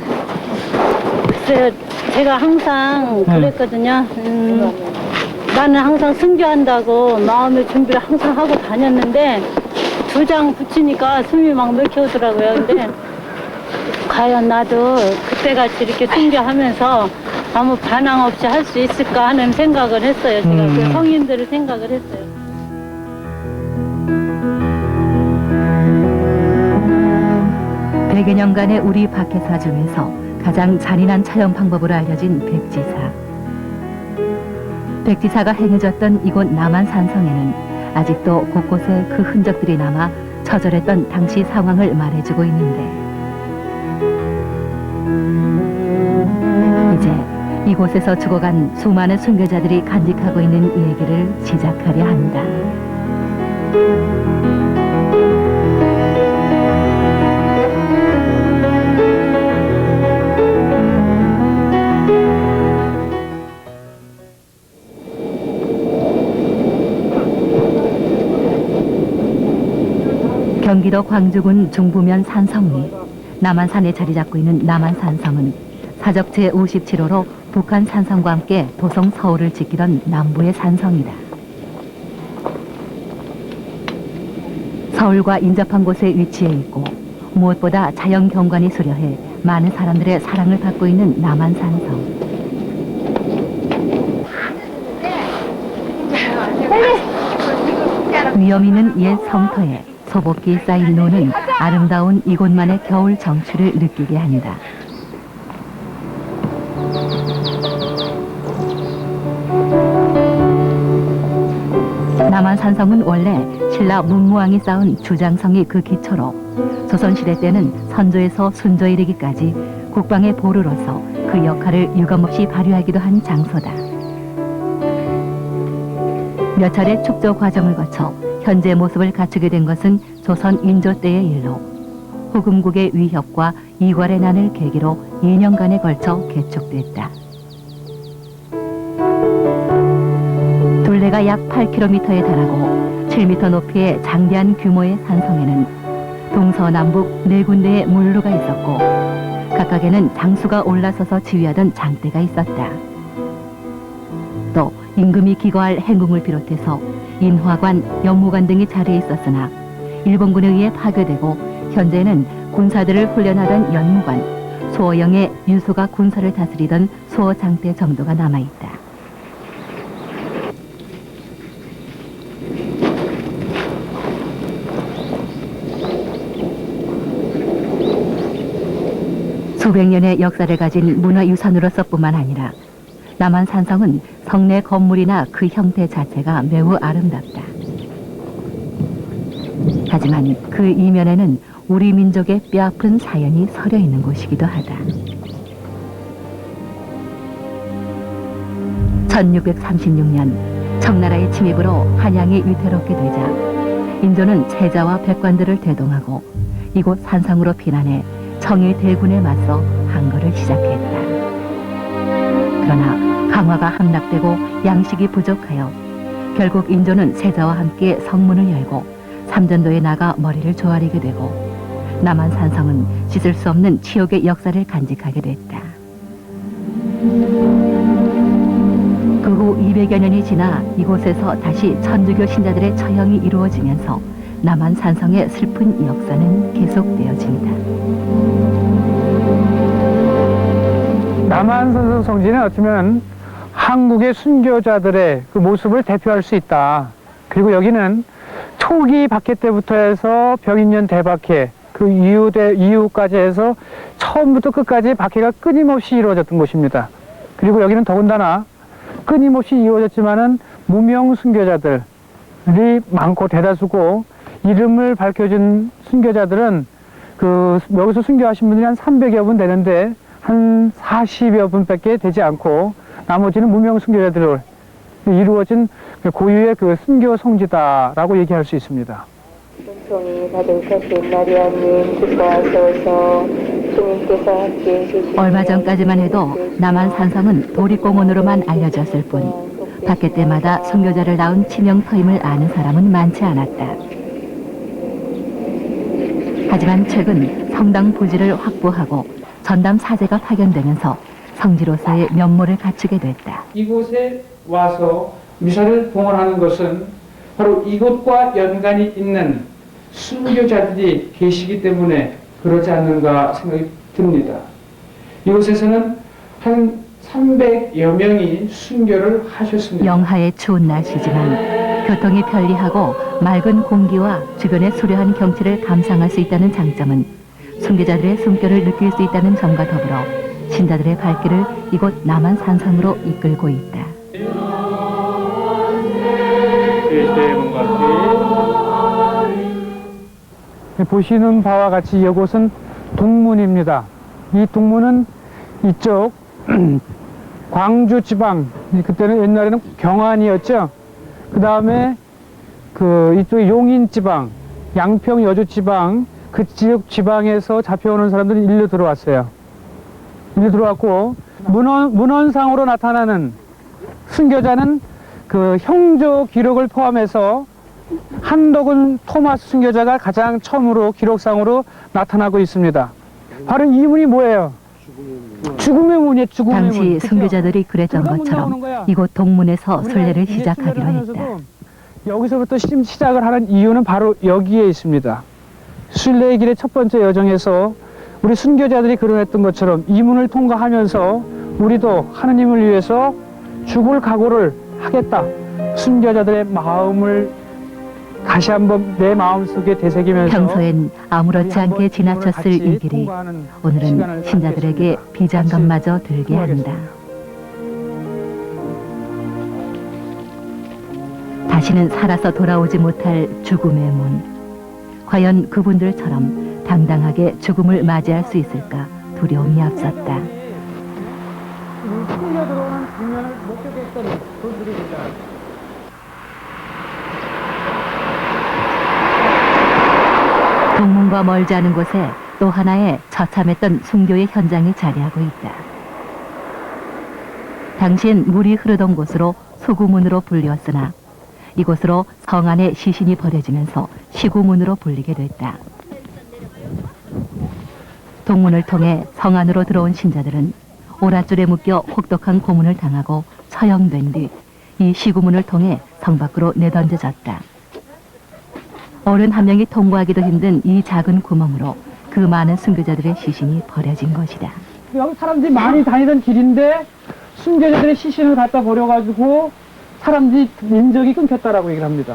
글쎄요, 제가 항상 그랬거든요. 나는 항상 순교한다고 마음의 준비를 항상 하고 다녔는데 2장 붙이니까 숨이 막 막혀오더라고요. 근데 과연 나도 그때같이 이렇게 순교하면서 아무 반항 없이 할 수 있을까 하는 생각을 했어요. 제가 그 성인들을 생각을 했어요. 백여 년간의 우리 박해사 중에서 가장 잔인한 촬영 방법으로 알려진 백지사. 백지사가 행해졌던 이곳 남한산성에는 아직도 곳곳에 그 흔적들이 남아 처절했던 당시 상황을 말해주고 있는데 이제 이곳에서 죽어간 수많은 순교자들이 간직하고 있는 얘기를 시작하려 한다. 경기도 광주군 중부면 산성리, 남한산에 자리 잡고 있는 남한산성은 사적 제57호로 북한 산성과 함께 도성 서울을 지키던 남부의 산성이다. 서울과 인접한 곳에 위치해 있고 무엇보다 자연 경관이 수려해 많은 사람들의 사랑을 받고 있는 남한산성. 위험 있는 옛 성터에 소복기 쌓인 노는 아름다운 이곳만의 겨울 정취를 느끼게 한다. 남한산성은 원래 신라 문무왕이 쌓은 주장성이 그 기초로 조선시대 때는 선조에서 순조에 이르기까지 국방의 보루로서 그 역할을 유감없이 발휘하기도 한 장소다. 몇 차례 축조 과정을 거쳐 현재 모습을 갖추게 된 것은 조선 인조 때의 일로 후금국의 위협과 이괄의 난을 계기로 2년간에 걸쳐 개축됐다. 둘레가 약 8km에 달하고 7m 높이의 장대한 규모의 산성에는 동서남북 4군데의 물루가 있었고 각각에는 장수가 올라서서 지휘하던 장대가 있었다. 또 임금이 기거할 행궁을 비롯해서 인화관, 연무관 등이 자리해 있었으나 일본군에 의해 파괴되고 현재는 군사들을 훈련하던 연무관, 수어영의 윤소가 군사를 다스리던 수어장대 정도가 남아있다. 수백 년의 역사를 가진 문화유산으로서뿐만 아니라 남한산성은 성내 건물이나 그 형태 자체가 매우 아름답다. 하지만 그 이면에는 우리 민족의 뼈아픈 사연이 서려 있는 곳이기도 하다. 1636년 청나라의 침입으로 한양이 위태롭게 되자 인조는 세자와 백관들을 대동하고 이곳 산성으로 피난해 청일 대군에 맞서 항거를 시작했다. 그러나 강화가 함락되고 양식이 부족하여 결국 인조는 세자와 함께 성문을 열고 삼전도에 나가 머리를 조아리게 되고 남한산성은 씻을 수 없는 치욕의 역사를 간직하게 됐다. 그 후 200여 년이 지나 이곳에서 다시 천주교 신자들의 처형이 이루어지면서 남한산성의 슬픈 역사는 계속되어집니다. 남한산성 성지는 어쩌면 한국의 순교자들의 그 모습을 대표할 수 있다. 그리고 여기는 초기 박해 때부터 해서 병인년 대박해, 그 이후까지 해서 처음부터 끝까지 박해가 끊임없이 이루어졌던 곳입니다. 그리고 여기는 더군다나 끊임없이 이루어졌지만은 무명 순교자들이 많고 대다수고, 이름을 밝혀준 순교자들은 여기서 순교하신 분들이 한 300여 분 되는데 한 40여 분밖에 되지 않고 나머지는 무명 순교자들로 이루어진 고유의 그 순교 성지다라고 얘기할 수 있습니다. 은총이 가득하신 마리아님 기뻐하소서. 주님께서 함께 계시니 얼마 전까지만 해도 남한산성은 도립공원으로만 알려졌을 뿐 박해 때마다 순교자를 낳은 치명터임을 아는 사람은 많지 않았다. 하지만 최근 성당 부지를 확보하고 전담 사제가 파견되면서 성지로서의 면모를 갖추게 됐다. 이곳에 와서 미사를 봉헌하는 것은 바로 이곳과 연관이 있는 순교자들이 계시기 때문에 그러지 않는가 생각이 듭니다. 이곳에서는 한 300여 명이 순교를 하셨습니다. 영하의 추운 날씨지만 교통이 편리하고 맑은 공기와 주변의 수려한 경치를 감상할 수 있다는 장점은 순교자들의 숨결을 느낄 수 있다는 점과 더불어 신자들의 발길을 이곳 남한산성으로 이끌고 있다. 보시는 바와 같이 이곳은 동문입니다. 이 동문은 이쪽 광주 지방, 그때는 옛날에는 경안이었죠. 그 다음에 이쪽 용인 지방, 양평 여주 지방, 그 지역 지방에서 잡혀오는 사람들이 일로 들어왔어요. 일로 들어왔고 문헌상으로 나타나는 순교자는 그 형조 기록을 포함해서 한덕은 토마스 순교자가 가장 처음으로 기록상으로 나타나고 있습니다. 바로 이 문이 뭐예요? 죽음의 문이에요. 죽음의 문. 당시 순교자들이 그랬던 것처럼 이곳 동문에서 순례를 시작하기로 했다. 여기서부터 시작을 하는 이유는 바로 여기에 있습니다. 순례의 길의 첫 번째 여정에서 우리 순교자들이 그러했던 것처럼 이 문을 통과하면서 우리도 하느님을 위해서 죽을 각오를 하겠다. 순교자들의 마음을 다시 한번 내 마음속에 되새기면서 평소엔 아무렇지 않게 지나쳤을 이 길이 오늘은 신자들에게 비장감마저 들게 한다. 다시는 살아서 돌아오지 못할 죽음의 문. 과연 그분들처럼 당당하게 죽음을 맞이할 수 있을까 두려움이 앞섰다. 끌려 들어오는 장면을 목격했던 분들입니다. 동문과 멀지 않은 곳에 또 하나의 처참했던 순교의 현장이 자리하고 있다. 당시엔 물이 흐르던 곳으로 소구문으로 불리웠으나 이곳으로 성 안의 시신이 버려지면서 시구문으로 불리게 됐다. 동문을 통해 성 안으로 들어온 신자들은 오랏줄에 묶여 혹독한 고문을 당하고 처형된 뒤 이 시구문을 통해 성 밖으로 내던져졌다. 어른 한 명이 통과하기도 힘든 이 작은 구멍으로 그 많은 순교자들의 시신이 버려진 것이다. 여기 사람들이 많이 다니던 길인데 순교자들의 시신을 갖다 버려가지고 사람들이 인적이 끊겼다라고 얘기를 합니다.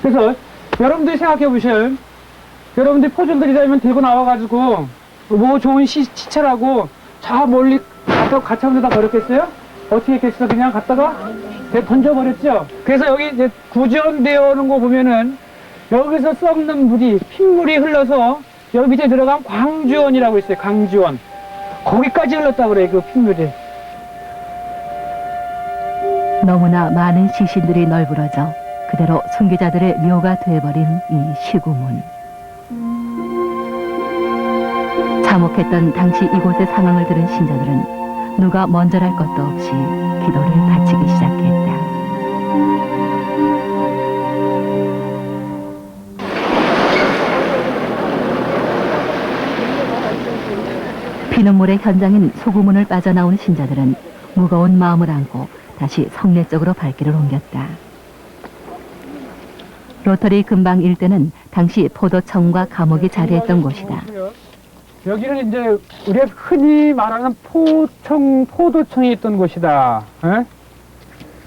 그래서 여러분들이 생각해 보셔요. 여러분들이 포즈를 들이자면 들고 나와가지고 뭐 좋은 시체라고 저 멀리 갖다 가차운 데다 버렸겠어요? 어떻게 했겠어? 그냥 갖다가 던져버렸죠. 그래서 여기 이제 구전되어 오는 거 보면은 여기서 썩는 물이 핏물이 흘러서 여기 밑에 들어간 광주원이라고 있어요. 광주원. 거기까지 흘렀다고 그래요. 그 핏물이. 너무나 많은 시신들이 널브러져 그대로 순교자들의 묘가 돼버린 이 시구문. 참혹했던 당시 이곳의 상황을 들은 신자들은 누가 먼저랄 것도 없이 기도를 바치기 시작했다. 피눈물의 현장인 소구문을 빠져나온 신자들은 무거운 마음을 안고 다시 성내 쪽으로 발길을 옮겼다. 로터리 근방 일대는 당시 포도청과 감옥이 자리했던 곳이다. 여기는 이제 우리가 흔히 말하는 포도청이 있던 곳이다. 에?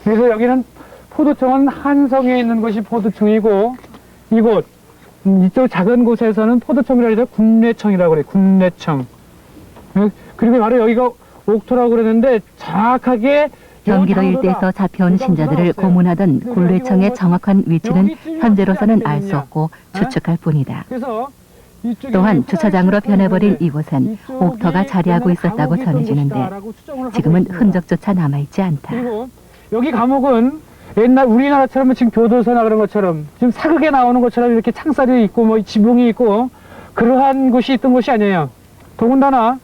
그래서 여기는 포도청은 한성에 있는 곳이 포도청이고, 이곳 이쪽 작은 곳에서는 포도청이라고 해서 군례청이라고 그래. 군례청. 에? 그리고 바로 여기가 옥토라고 그러는데 정확하게 경기도 일대에서 잡혀온 신자들을 고문하던 군례청의 정확한 위치는 현재로서는 알 수 없고 추측할 뿐이다. 또한 주차장으로 변해버린 이곳엔 옥터가 자리하고 있었다고 전해지는데 지금은 흔적조차 남아있지 않다. 그리고 여기 감옥은 옛날 우리나라처럼 지금 교도소나 그런 것처럼 지금 사극에 나오는 것처럼 이렇게 창살이 있고 뭐 지붕이 있고 그러한 곳이 있던 곳이 아니에요. 더군다나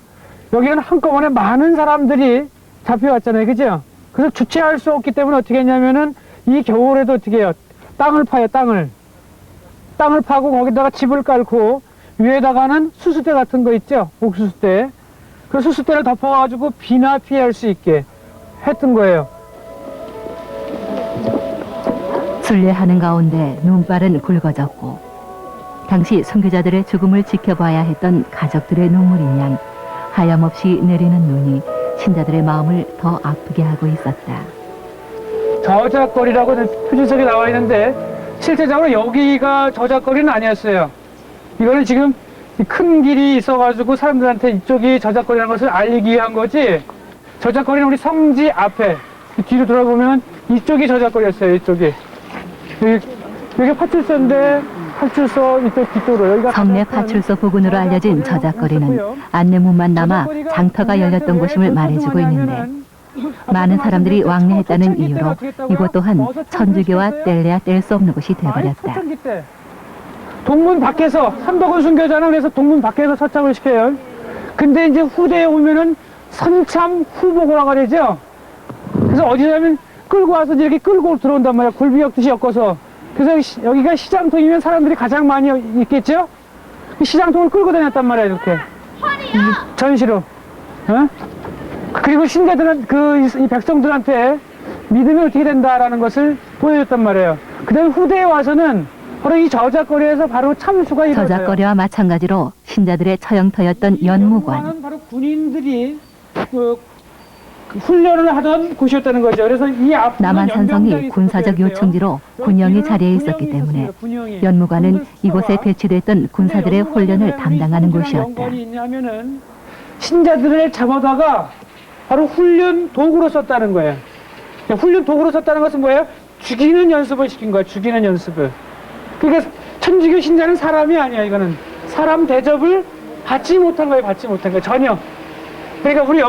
여기는 한꺼번에 많은 사람들이 잡혀왔잖아요. 그죠? 그래서 주체할 수 없기 때문에 어떻게 했냐면은 이 겨울에도 어떻게 해요? 땅을 파요, 땅을. 땅을 파고 거기다가 집을 깔고 위에다가는 수수대 같은 거 있죠? 옥수수대. 그 수수대를 덮어가지고 비나 피할 수 있게 했던 거예요. 순례하는 가운데 눈발은 굵어졌고 당시 순교자들의 죽음을 지켜봐야 했던 가족들의 눈물인 양 하염없이 내리는 눈이 신자들의 마음을 더 아프게 하고 있었다. 저작거리라고 표지석에 나와 있는데 실제적으로 여기가 저작거리는 아니었어요. 이거는 지금 큰 길이 있어가지고 사람들한테 이쪽이 저작거리라는 것을 알기 위한 거지, 저작거리는 우리 성지 앞에 뒤로 돌아보면 이쪽이 저작거리였어요. 이쪽이. 여기 파출소인데 파출소 이쪽 뒤쪽으로 여기가 성내 파출소 부근으로 알려진 저작거리는 안내문만 남아 장터가 열렸던 곳임을 말해주고 있는데 많은 사람들이 왕래했다는 이유로 이곳 또한 천주교와 뗄래야 뗄 수 없는 곳이 되어버렸다. 동문 밖에서 한덕원 순교자는 그래서 동문 밖에서 서참을 시켜요. 근데 이제 후대에 오면은 선참 후보고라고 그러죠. 그래서 어디냐면 끌고 와서 이렇게 끌고 들어온단 말이야. 굴비역듯이 엮어서. 그래서 여기가 시장통이면 사람들이 가장 많이 있겠죠? 시장통을 끌고 다녔단 말이야, 이렇게. 전시로. 어? 그리고 신자들은 이 백성들한테 믿으면 어떻게 된다라는 것을 보여줬단 말이에요. 그 다음에 후대에 와서는 바로 이 저작거리에서 바로 참수가 이루어져요. 저작거리와 마찬가지로 신자들의 처형터였던 연무관. 바로 군인들이 훈련을 하던 곳이었다는 거죠. 그래서 이 앞 남한산성이 군사적 요청지로 군영이 자리해 있었기 때문에 연무관은 이곳에 배치됐던 군사들의 훈련을 담당하는 곳이었다. 있냐면은 신자들을 잡아다가 바로 훈련 도구로 썼다는 거예요. 훈련 도구로 썼다는 것은 뭐예요? 죽이는 연습을 시킨 거예요. 죽이는 연습을. 그러니까 천주교 신자는 사람이 아니야. 이거는 사람 대접을 받지 못한 거예요. 받지 못한 거예요. 전혀. 그러니까 우리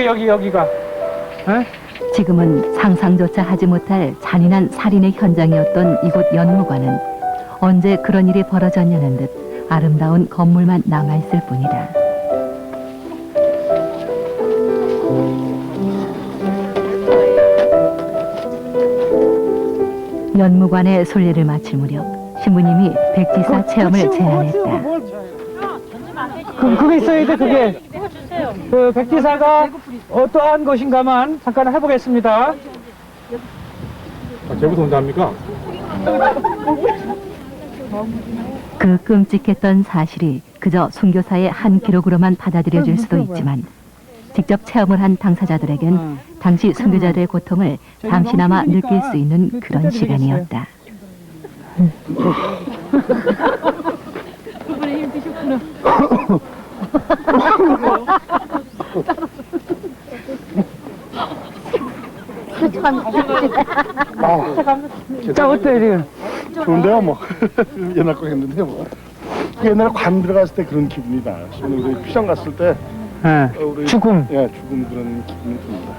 여기가. 에? 지금은 상상조차 하지 못할 잔인한 살인의 현장이었던 이곳 연무관은 언제 그런 일이 벌어졌냐는 듯 아름다운 건물만 남아있을 뿐이다. 연무관의 순례를 마칠 무렵 신부님이 백지사 체험을 제안했다. 그게 있어야 돼, 그게. 그 백지사가 어떠한 것인가만 잠깐 해보겠습니다. 제부 동자합니까? 그 끔찍했던 사실이 그저 순교사의 한 기록으로만 받아들여질 수도 있지만 직접 체험을 한 당사자들에겐 당시 순교자들의 고통을 잠시나마 느낄 수 있는 그런 시간이었다. 그분의 힘 드셨구나. 자, 어때요, 지금? 좋은데요, 뭐. 옛날 거 했는데, 뭐. 옛날에 관 들어갔을 때 그런 기분이 나요. 우리 피장 갔을 때. 우리, 죽음. 예, 죽음 그런 기분이 듭니다.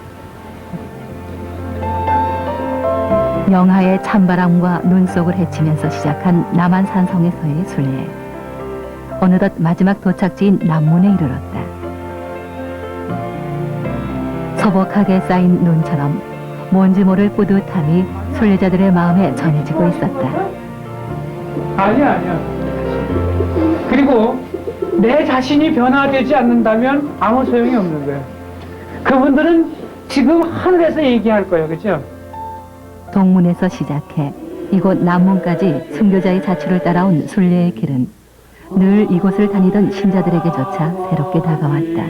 영하의 찬바람과 눈 속을 헤치면서 시작한 남한산성에서의 순례. 어느덧 마지막 도착지인 남문에 이르렀다. 소복하게 쌓인 눈처럼 뭔지 모를 뿌듯함이 순례자들의 마음에 전해지고 있었다. 아니야. 그리고 내 자신이 변화되지 않는다면 아무 소용이 없는 거예요. 그분들은 지금 하늘에서 얘기할 거예요. 그죠? 동문에서 시작해 이곳 남문까지 순교자의 자취를 따라온 순례의 길은 늘 이곳을 다니던 신자들에게조차 새롭게 다가왔다.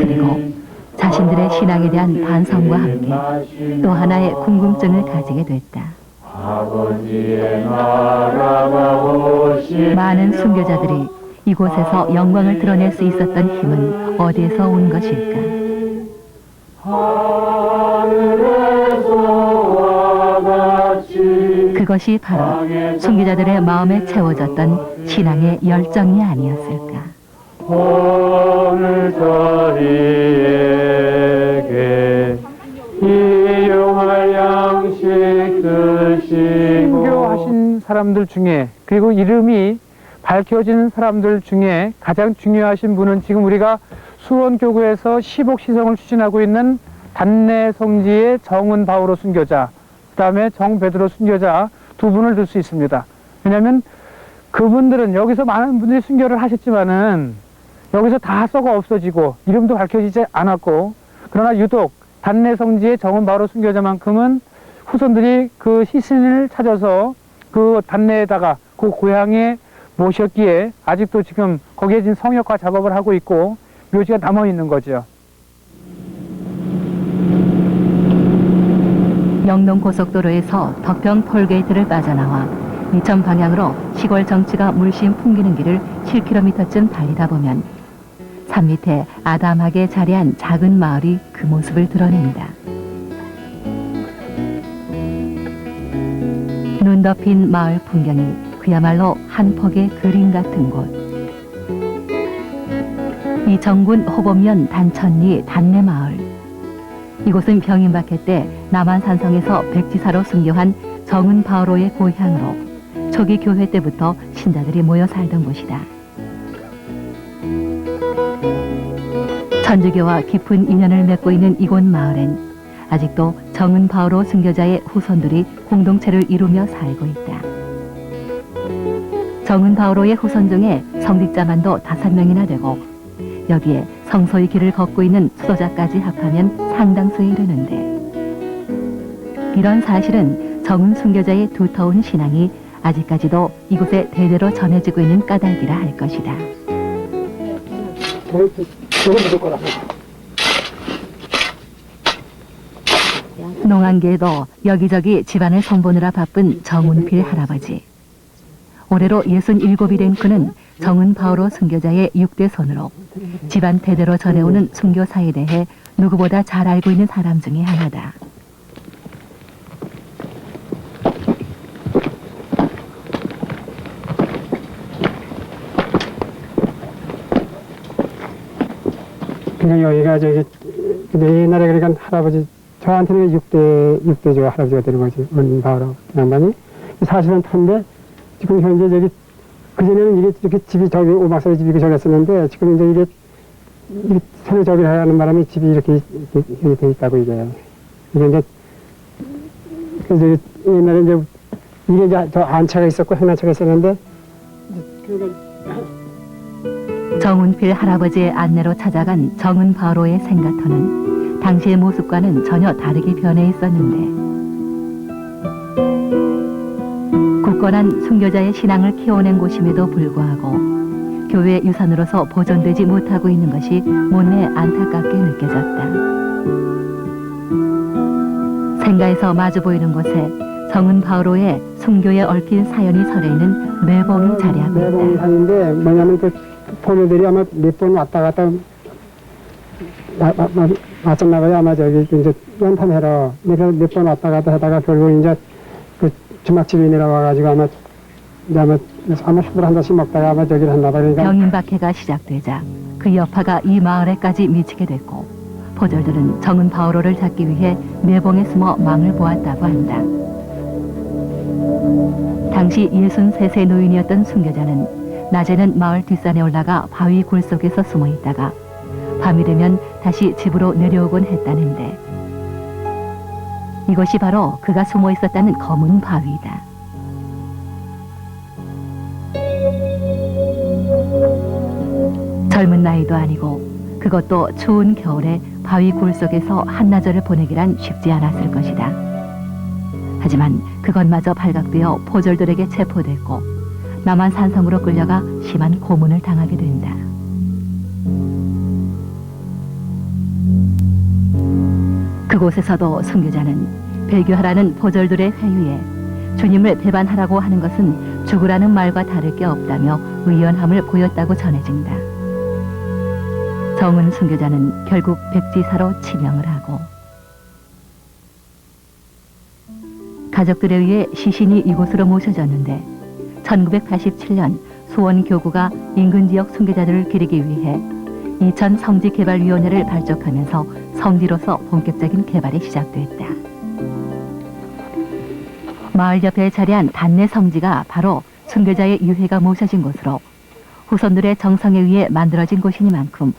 그리고 자신들의 신앙에 대한 반성과 함께 또 하나의 궁금증을 가지게 됐다. 많은 순교자들이 이곳에서 영광을 드러낼 수 있었던 힘은 어디에서 온 것일까? 그것이 바로 순교자들의 마음에 채워졌던 신앙의 열정이 아니었을까? 오늘 저희에게 일용할 양식 드시고 순교하신 사람들 중에 그리고 이름이 밝혀진 사람들 중에 가장 중요하신 분은 지금 우리가 수원교구에서 시복시성을 추진하고 있는 단내 성지의 정은 바오로 순교자, 그 다음에 정 베드로 순교자 두 분을 들 수 있습니다. 왜냐하면 그분들은 여기서 많은 분들이 순교를 하셨지만은 여기서 다 썩어 없어지고 이름도 밝혀지지 않았고, 그러나 유독 단내 성지의 정은 바오로 순교자만큼은 후손들이 그 시신을 찾아서 그 단내에다가 그 고향에 모셨기에 아직도 지금 거기에 지금 성역화 작업을 하고 있고 묘지가 남아 있는 거죠. 영동고속도로에서 덕평 톨게이트를 빠져나와 이천 방향으로 시골 정취가 물씬 풍기는 길을 7km쯤 달리다 보면 산 밑에 아담하게 자리한 작은 마을이 그 모습을 드러낸다. 눈 덮인 마을 풍경이 그야말로 한 폭의 그림 같은 곳. 이천군 호범면 단천리 단내마을. 이곳은 병인박해 때 남한산성에서 백지사로 순교한 정은 바오로의 고향으로 초기 교회 때부터 신자들이 모여 살던 곳이다. 천주교와 깊은 인연을 맺고 있는 이곳 마을엔 아직도 정은 바오로 순교자의 후손들이 공동체를 이루며 살고 있다. 정은 바오로의 후손 중에 성직자만도 5명이나 되고 여기에 성소의 길을 걷고 있는 수도자까지 합하면 상당수에 이르는데, 이런 사실은 정은 순교자의 두터운 신앙이 아직까지도 이곳에 대대로 전해지고 있는 까닭이라 할 것이다. 농한계에도 여기저기 집안을 손보느라 바쁜 정운필 할아버지. 올해로 67이 된 그는 정은 바오로 순교자의 6대 손으로 집안 대대로 전해오는 순교사에 대해 누구보다 잘 알고 있는 사람 중에 하나다. 그냥 여기가 저기 옛날에 그러니까 할아버지 저한테는 6대죠. 할아버지가 되는 거지. 은 바오로 양반이 사실은 탄데 지금 현재 저기 그전에는 이게 이렇게 집이 저기 오막사의 집이 저기 했었는데 지금 이제 이게 산을 저기 하는 바람에 집이 이렇게 돼 있다고 이게 이제 그래서 옛날에 이제 이게 이제 저 안차가 있었고 행안차가 있었는데 정운필 할아버지의 안내로 찾아간 정은 바오로의 생가터는 당시의 모습과는 전혀 다르게 변해 있었는데, 굳건한 순교자의 신앙을 키워낸 곳임에도 불구하고 교회 유산으로서 보존되지 못하고 있는 것이 못내 안타깝게 느껴졌다. 생가에서 마주 보이는 곳에 정은 바오로의 순교에 얽힌 사연이 서려있는 매봉이 자리하고 있다. 매봉이 하는데 뭐냐면 그 포로들이 아마 몇 번 왔다 갔다 왔었나 봐요. 아마 저기 이제 연탄해러 몇 번 왔다 갔다 하다가 결국 이제 그 주막집에 내려와가지고 아마 술을 한 잔씩 먹다가 아마 저기를 했나 봐요. 그러니까 병인박해가 시작되자 그 여파가 이 마을에까지 미치게 됐고, 포졸들은 정은 바오로를 잡기 위해 매봉에 숨어 망을 보았다고 한다. 당시 63세 노인이었던 순교자는 낮에는 마을 뒷산에 올라가 바위 굴 속에서 숨어 있다가 밤이 되면 다시 집으로 내려오곤 했다는데, 이것이 바로 그가 숨어 있었다는 검은 바위다. 젊은 나이도 아니고 그것도 추운 겨울에 바위 굴 속에서 한나절을 보내기란 쉽지 않았을 것이다. 하지만 그것마저 발각되어 포졸들에게 체포됐고 남한산성으로 끌려가 심한 고문을 당하게 된다. 그곳에서도 순교자는 배교하라는 포졸들의 회유에 주님을 배반하라고 하는 것은 죽으라는 말과 다를 게 없다며 의연함을 보였다고 전해진다. 정은 순교자는 결국 백지사로 치명을 하고 가족들에 의해 시신이 이곳으로 모셔졌는데 1987년 수원교구가 인근 지역 순교자들을 기리기 위해 이천 성지개발위원회를 발족하면서 성지로서 본격적인 개발이 시작됐다. 마을 옆에 자리한 단내 성지가 바로 순교자의 유해가 모셔진 곳으로 후손들의 정성에 의해 만들어진 곳이니만큼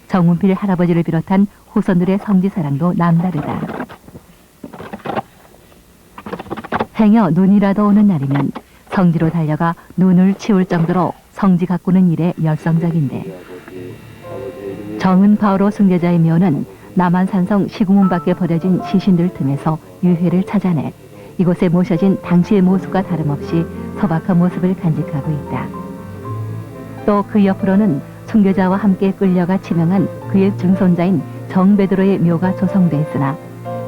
정운필 할아버지를 비롯한 후손들의 성지사랑도 남다르다. 행여 눈이라도 오는 날이면 성지로 달려가 눈을 치울 정도로 성지 가꾸는 일에 열성적인데 정은 바오로 순교자의 묘는 남한산성 시구문 밖에 버려진 시신들 틈에서 유해를 찾아내 이곳에 모셔진 당시의 모습과 다름없이 소박한 모습을 간직하고 있다. 또 그 옆으로는 순교자와 함께 끌려가 치명한 그의 증손자인 정베드로의 묘가 조성돼 있으나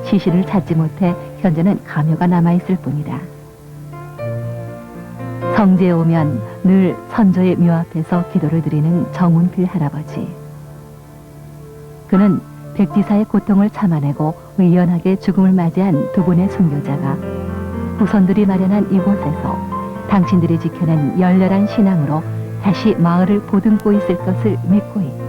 시신을 찾지 못해 현재는 가묘가 남아있을 뿐이다. 성지에 오면 늘 선조의 묘 앞에서 기도를 드리는 정운필 할아버지. 그는 백지사의 고통을 참아내고 의연하게 죽음을 맞이한 두 분의 순교자가 후손들이 마련한 이곳에서 당신들이 지켜낸 열렬한 신앙으로 다시 마을을 보듬고 있을 것을 믿고 있다.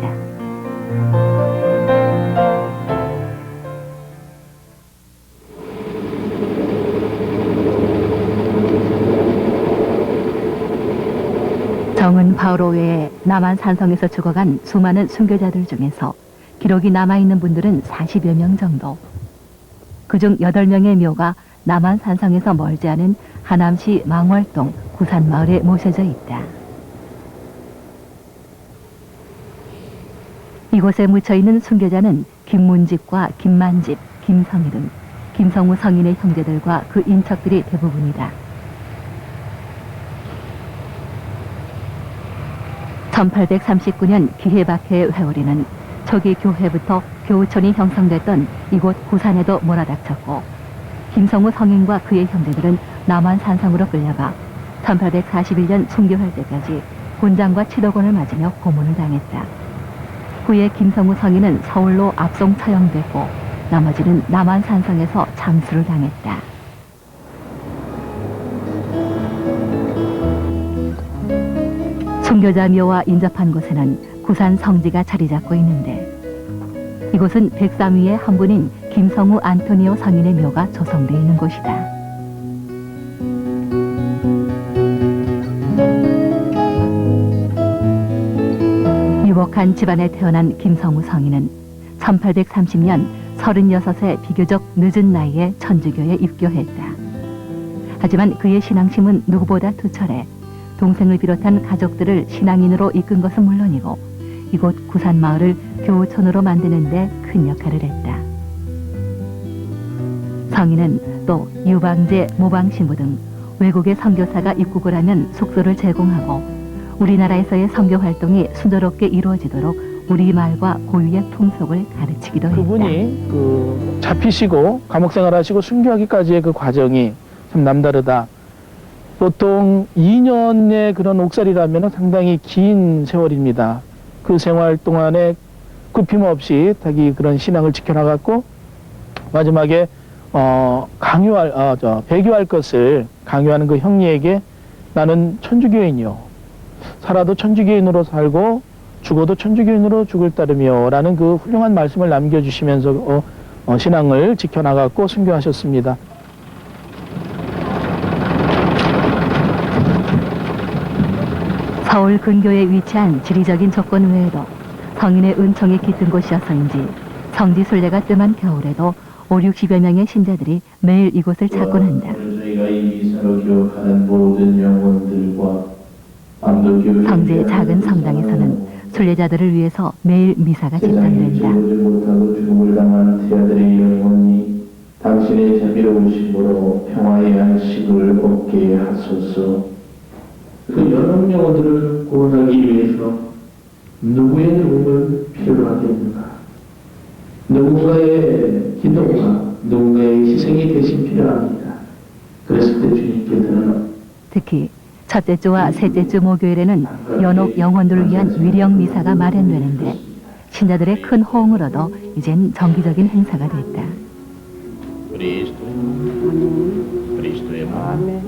정은 바오로 외에 남한산성에서 죽어간 수많은 순교자들 중에서 기록이 남아있는 분들은 40여 명 정도. 그중 8명의 묘가 남한산성에서 멀지 않은 하남시 망월동 구산마을에 모셔져 있다. 이곳에 묻혀있는 순교자는 김문집과 김만집, 김성희 등 김성우 성인의 형제들과 그 인척들이 대부분이다. 1839년 기해박해의 회오리는 초기 교회부터 교우촌이 형성됐던 이곳 구산에도 몰아닥쳤고 김성우 성인과 그의 형제들은 남한산성으로 끌려가 1841년 순교할 때까지 곤장과 치도곤을 맞으며 고문을 당했다. 후에 김성우 성인은 서울로 압송 처형됐고 나머지는 남한산성에서 잠수를 당했다. 순교자 묘와 인접한 곳에는 구산 성지가 자리 잡고 있는데 이곳은 백삼위의 한 분인 김성우 안토니오 성인의 묘가 조성되어 있는 곳이다. 유복한 집안에 태어난 김성우 성인은 1830년 36세 비교적 늦은 나이에 천주교에 입교했다. 하지만 그의 신앙심은 누구보다 투철해 동생을 비롯한 가족들을 신앙인으로 이끈 것은 물론이고 이곳 구산마을을 교우촌으로 만드는 데 큰 역할을 했다. 성인은 또 유방제, 모방신부 등 외국의 선교사가 입국을 하면 숙소를 제공하고 우리나라에서의 선교 활동이 순조롭게 이루어지도록 우리말과 고유의 풍속을 가르치기도 했다. 그분이 잡히시고 감옥생활하시고 순교하기까지의 그 과정이 참 남다르다. 보통 2년의 그런 옥살이라면 상당히 긴 세월입니다. 그 생활 동안에 굽힘없이 자기 그런 신앙을 지켜나갔고 마지막에 배교할 것을 강요하는 그 형리에게 나는 천주교인이요. 살아도 천주교인으로 살고 죽어도 천주교인으로 죽을 따름이요. 라는 그 훌륭한 말씀을 남겨주시면서 신앙을 지켜나갔고 순교하셨습니다. 서울 근교에 위치한 지리적인 조건 외에도 성인의 은총이 깃든 곳이어서인지 성지 순례가 뜸한 겨울에도 5, 60여 명의 신자들이 매일 이곳을 찾곤 한다. 저희가 이 미사로 기록하는 모든 영혼들과 성지의 작은 성당에서는 순례자들을 위해서 매일 미사가 집단된다. 못하고 죽음을 당한 태아들의 영혼이 당신의 자비로우심으로 평화의 안식을 얻게 하소서. 그 여러 영혼들을 구원하기 위해서 누구의 도움을 필요로 하겠는가? 누군가의 기도가, 누군가의 희생이 대신 필요합니다. 그랬을 때 주님께서는 특히 첫째 주와 셋째 주 목요일에는 연옥 영혼들을 위한 위령 미사가 마련되는데 신자들의 큰 호응을 얻어 이젠 정기적인 행사가 됐다.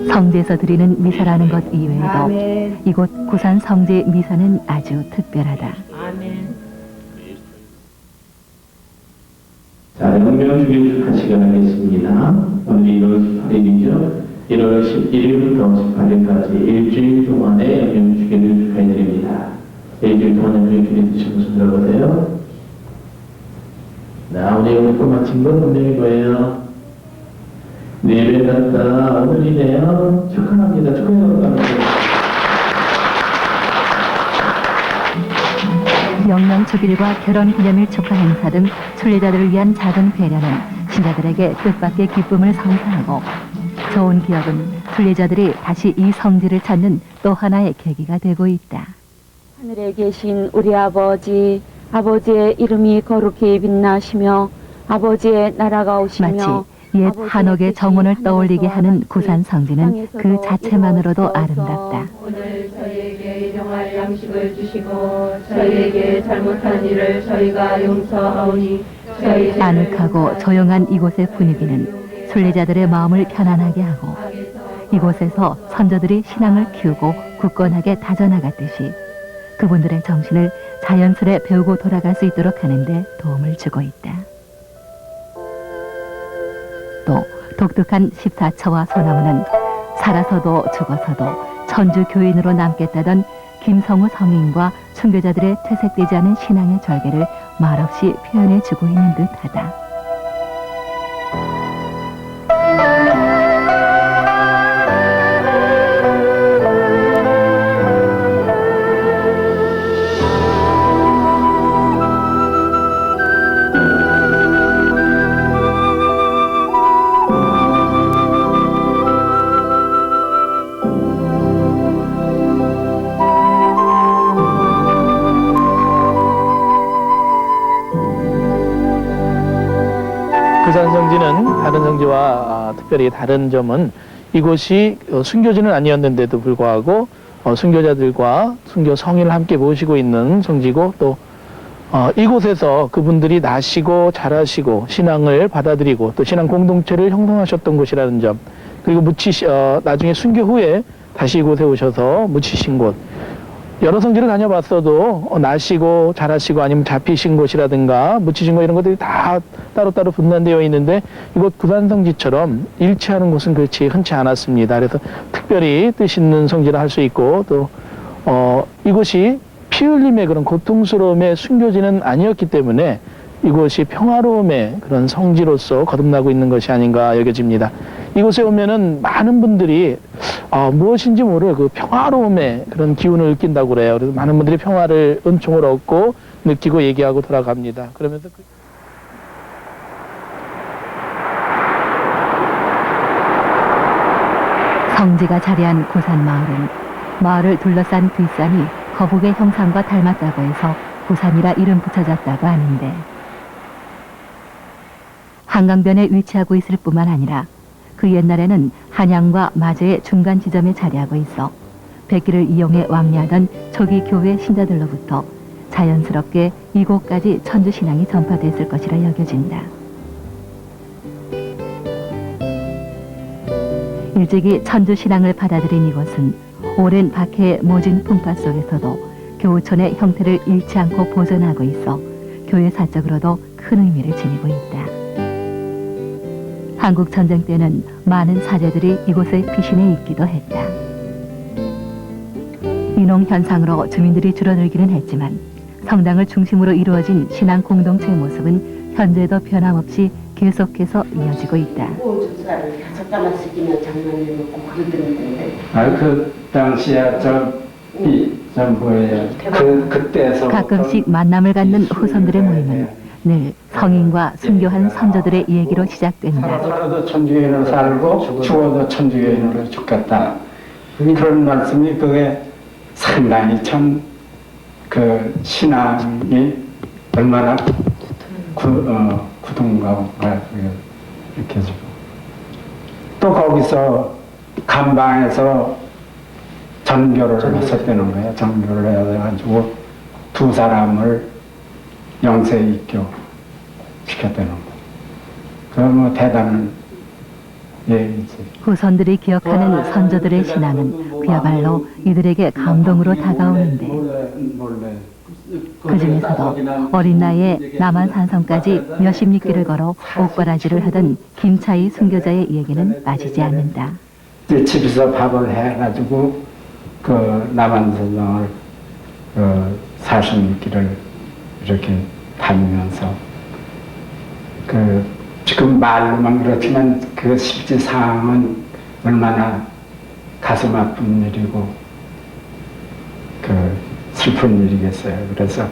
성지에서 드리는 미사라는 것 이외에도 이곳 구산 성지 미사는 아주 특별하다. 자, 영명 주기를 시간하겠습니다. 오늘 1월 18일이죠. 1월 11일부터 18일까지 일주일 동안의 영명 주기를 축하해드립니다. 일주일 동안 영명 주기 드신 무슨 들어보세요? 나 오늘 영명 마친 건 분명히 뭐예요? 4배 갔다 오늘이네요. 축하합니다. 축하해요. 영명 주길과 결혼 기념일 축하 행사 등 순례자들을 위한 작은 배려는 신자들에게 뜻밖의 기쁨을 선사하고 좋은 기억은 순례자들이 다시 이 성지를 찾는 또 하나의 계기가 되고 있다. 하늘에 계신 우리 아버지, 아버지의 이름이 거룩히 빛나시며 아버지의 나라가 오시며 마치 옛 한옥의 정원을 떠올리게 하는 구산 성지는 그 자체만으로도 아름답다. 오늘 저희에게 일용할 양식을 주시고 저희에게 잘못한 일을 저희가 용서하오니 아늑하고 조용한 이곳의 분위기는 순례자들의 마음을 편안하게 하고 이곳에서 선조들이 신앙을 키우고 굳건하게 다져나갔듯이 그분들의 정신을 자연스레 배우고 돌아갈 수 있도록 하는 데 도움을 주고 있다. 또 독특한 14처와 소나무는 살아서도 죽어서도 천주 교인으로 남겠다던 김성우 성인과 순교자들의 퇴색되지 않은 신앙의 절개를 말없이 표현해주고 있는 듯하다. 구산 성지는 다른 성지와 특별히 다른 점은 이곳이 순교지는 아니었는데도 불구하고 순교자들과 순교 성인을 함께 모시고 있는 성지고 또 이곳에서 그분들이 나시고 자라시고 신앙을 받아들이고 또 신앙 공동체를 형성하셨던 곳이라는 점, 그리고 나중에 순교 후에 다시 이곳에 오셔서 묻히신 곳, 여러 성지를 다녀봤어도 나시고 자라시고 아니면 잡히신 곳이라든가 묻히신 곳 이런 것들이 다 따로따로 분단되어 있는데 이곳 구산성지처럼 일치하는 곳은 그렇지 흔치 않았습니다. 그래서 특별히 뜻 있는 성지를 할 수 있고 또 이곳이 피 흘림의 그런 고통스러움의 순교지는 아니었기 때문에 이곳이 평화로움의 그런 성지로서 거듭나고 있는 것이 아닌가 여겨집니다. 이곳에 오면은 많은 분들이 무엇인지 모를 그 평화로움의 그런 기운을 느낀다고 그래요. 그래서 많은 분들이 평화를 은총을 얻고 느끼고 얘기하고 돌아갑니다. 그러면서 성지가 자리한 구산 마을은 마을을 둘러싼 뒷산이 거북의 형상과 닮았다고 해서 구산이라 이름 붙여졌다고 하는데 한강변에 위치하고 있을 뿐만 아니라 그 옛날에는 한양과 마제의 중간 지점에 자리하고 있어 백기를 이용해 왕래하던 초기 교회 신자들로부터 자연스럽게 이곳까지 천주신앙이 전파됐을 것이라 여겨진다. 일찍이 천주신앙을 받아들인 이곳은 오랜 박해의 모진 풍파 속에서도 교우촌의 형태를 잃지 않고 보존하고 있어 교회 사적으로도 큰 의미를 지니고 있다. 한국 전쟁 때는 많은 사제들이 이곳에 피신해 있기도 했다. 인홍 현상으로 주민들이 줄어들기는 했지만 성당을 중심으로 이루어진 신앙 공동체의 모습은 현재도 변함없이 계속해서 이어지고 있다. 주사를 5가만 쓰기는 장난이 놓고 그러던데. 그 당시에 뭐예요? 그때서 가끔씩 만남을 갖는 후손들의 모임은 늘 성인과 순교한 선조들의 얘기로 시작된다. 살아도 천주교인으로 살고 죽어도 천주교인으로 죽겠다. 그런 말씀이 그게 상당히 참 그 신앙이 얼마나 구동가고 이렇게 지고 또 거기서 감방에서 전교를 했었다는 거예요. 전교를 해가지고 두 사람을 영세 입교 시켰다는 거. 그건 뭐 대단한 얘기지. 후손들이 기억하는 선조들의 신앙은 그야말로 이들에게 감동으로 다가오는데 그 중에서도 어린 나이에 남한 산성까지 몇십리 길을 걸어 옥바라지를 하던 김차희 순교자의 얘기는 빠지지 않는다. 집에서 밥을 해가지고 그 남한 산성을 40리길을 이렇게 다니면서 지금 말로만 그렇지만 그 실제 상황은 얼마나 가슴 아픈 일이고 슬픈 일이겠어요. 그래서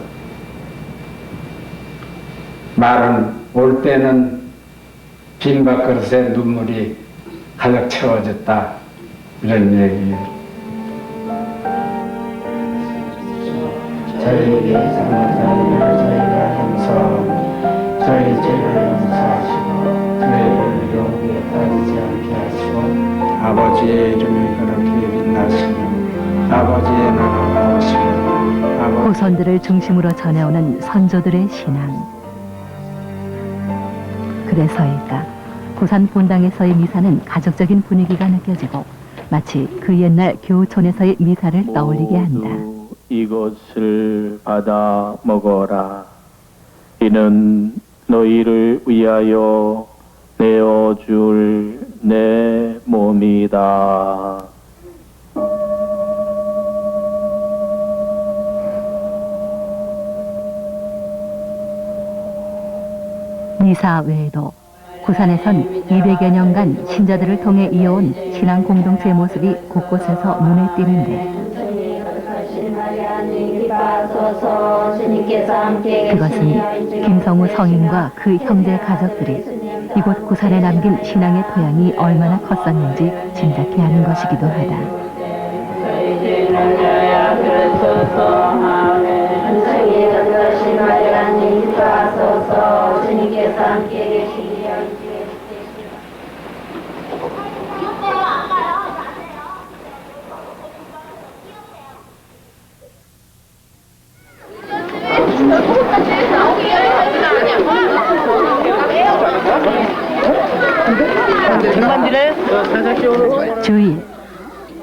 말은 올 때는 빈 밥그릇에 눈물이 가득 채워졌다 이런 얘기예요. 저희에게 잘못하여 저희가 용서하오니 저희 죄를 용서하시고 저희를 유혹에 빠지지 않게 하시고 아버지의 이름이 그렇게 빛나시고 아버지의 나라가 오시고 후손들을 중심으로 전해오는 선조들의 신앙. 그래서일까 고산 본당에서의 미사는 가족적인 분위기가 느껴지고 마치 그 옛날 교우촌에서의 미사를 떠올리게 한다. 이것을 받아 먹어라. 이는 너희를 위하여 내어줄 내 몸이다. 미사 외에도 고산에선 200여 년간 신자들을 통해 이어온 신앙 공동체의 모습이 곳곳에서 눈에 띄는데 그것은 김성우 성인과 그 형제 가족들이 이곳 고산에 남긴 신앙의 토양이 얼마나 컸었는지 짐작케 하는 것이기도 하다. 주일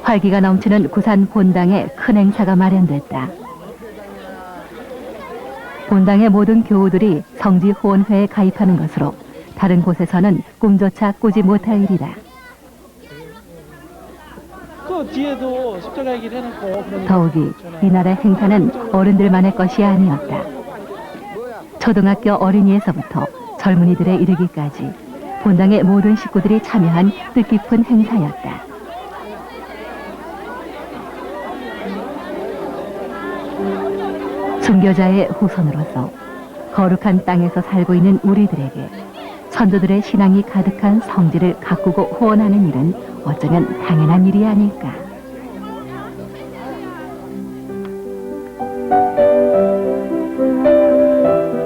활기가 넘치는 고산 본당에 큰 행사가 마련됐다. 본당의 모든 교우들이 성지 호원회에 가입하는 것으로 다른 곳에서는 꿈조차 꾸지 못할 일이다. 그 뒤에도 십자가 얘기를 해놓고 더욱이 이날의 행사는 어른들만의 것이 아니었다. 초등학교 어린이에서부터 젊은이들에 이르기까지 본당의 모든 식구들이 참여한 뜻깊은 행사였다. 순교자의 후손으로서 거룩한 땅에서 살고 있는 우리들에게 선조들의 신앙이 가득한 성지를 가꾸고 후원하는 일은 어쩌면 당연한 일이 아닐까.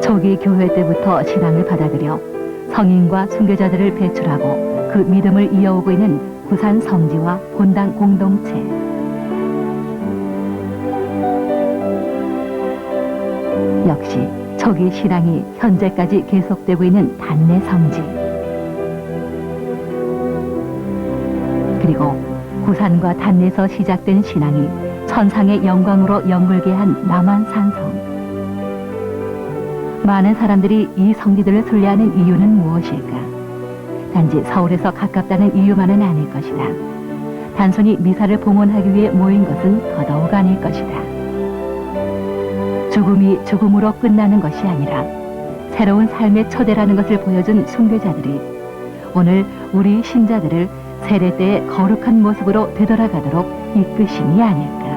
초기 교회 때부터 신앙을 받아들여 성인과 순교자들을 배출하고 그 믿음을 이어오고 있는 부산 성지와 본당 공동체. 역시 초기 신앙이 현재까지 계속되고 있는 단내 성지. 그리고 구산과 단내에서 시작된 신앙이 천상의 영광으로 연결게 한 남한산성. 많은 사람들이 이 성지들을 순례하는 이유는 무엇일까? 단지 서울에서 가깝다는 이유만은 아닐 것이다. 단순히 미사를 봉헌하기 위해 모인 것은 더더욱 아닐 것이다. 죽음이 죽음으로 끝나는 것이 아니라 새로운 삶의 초대라는 것을 보여준 순교자들이 오늘 우리 신자들을 세례 때의 거룩한 모습으로 되돌아가도록 이끄심이 아닐까.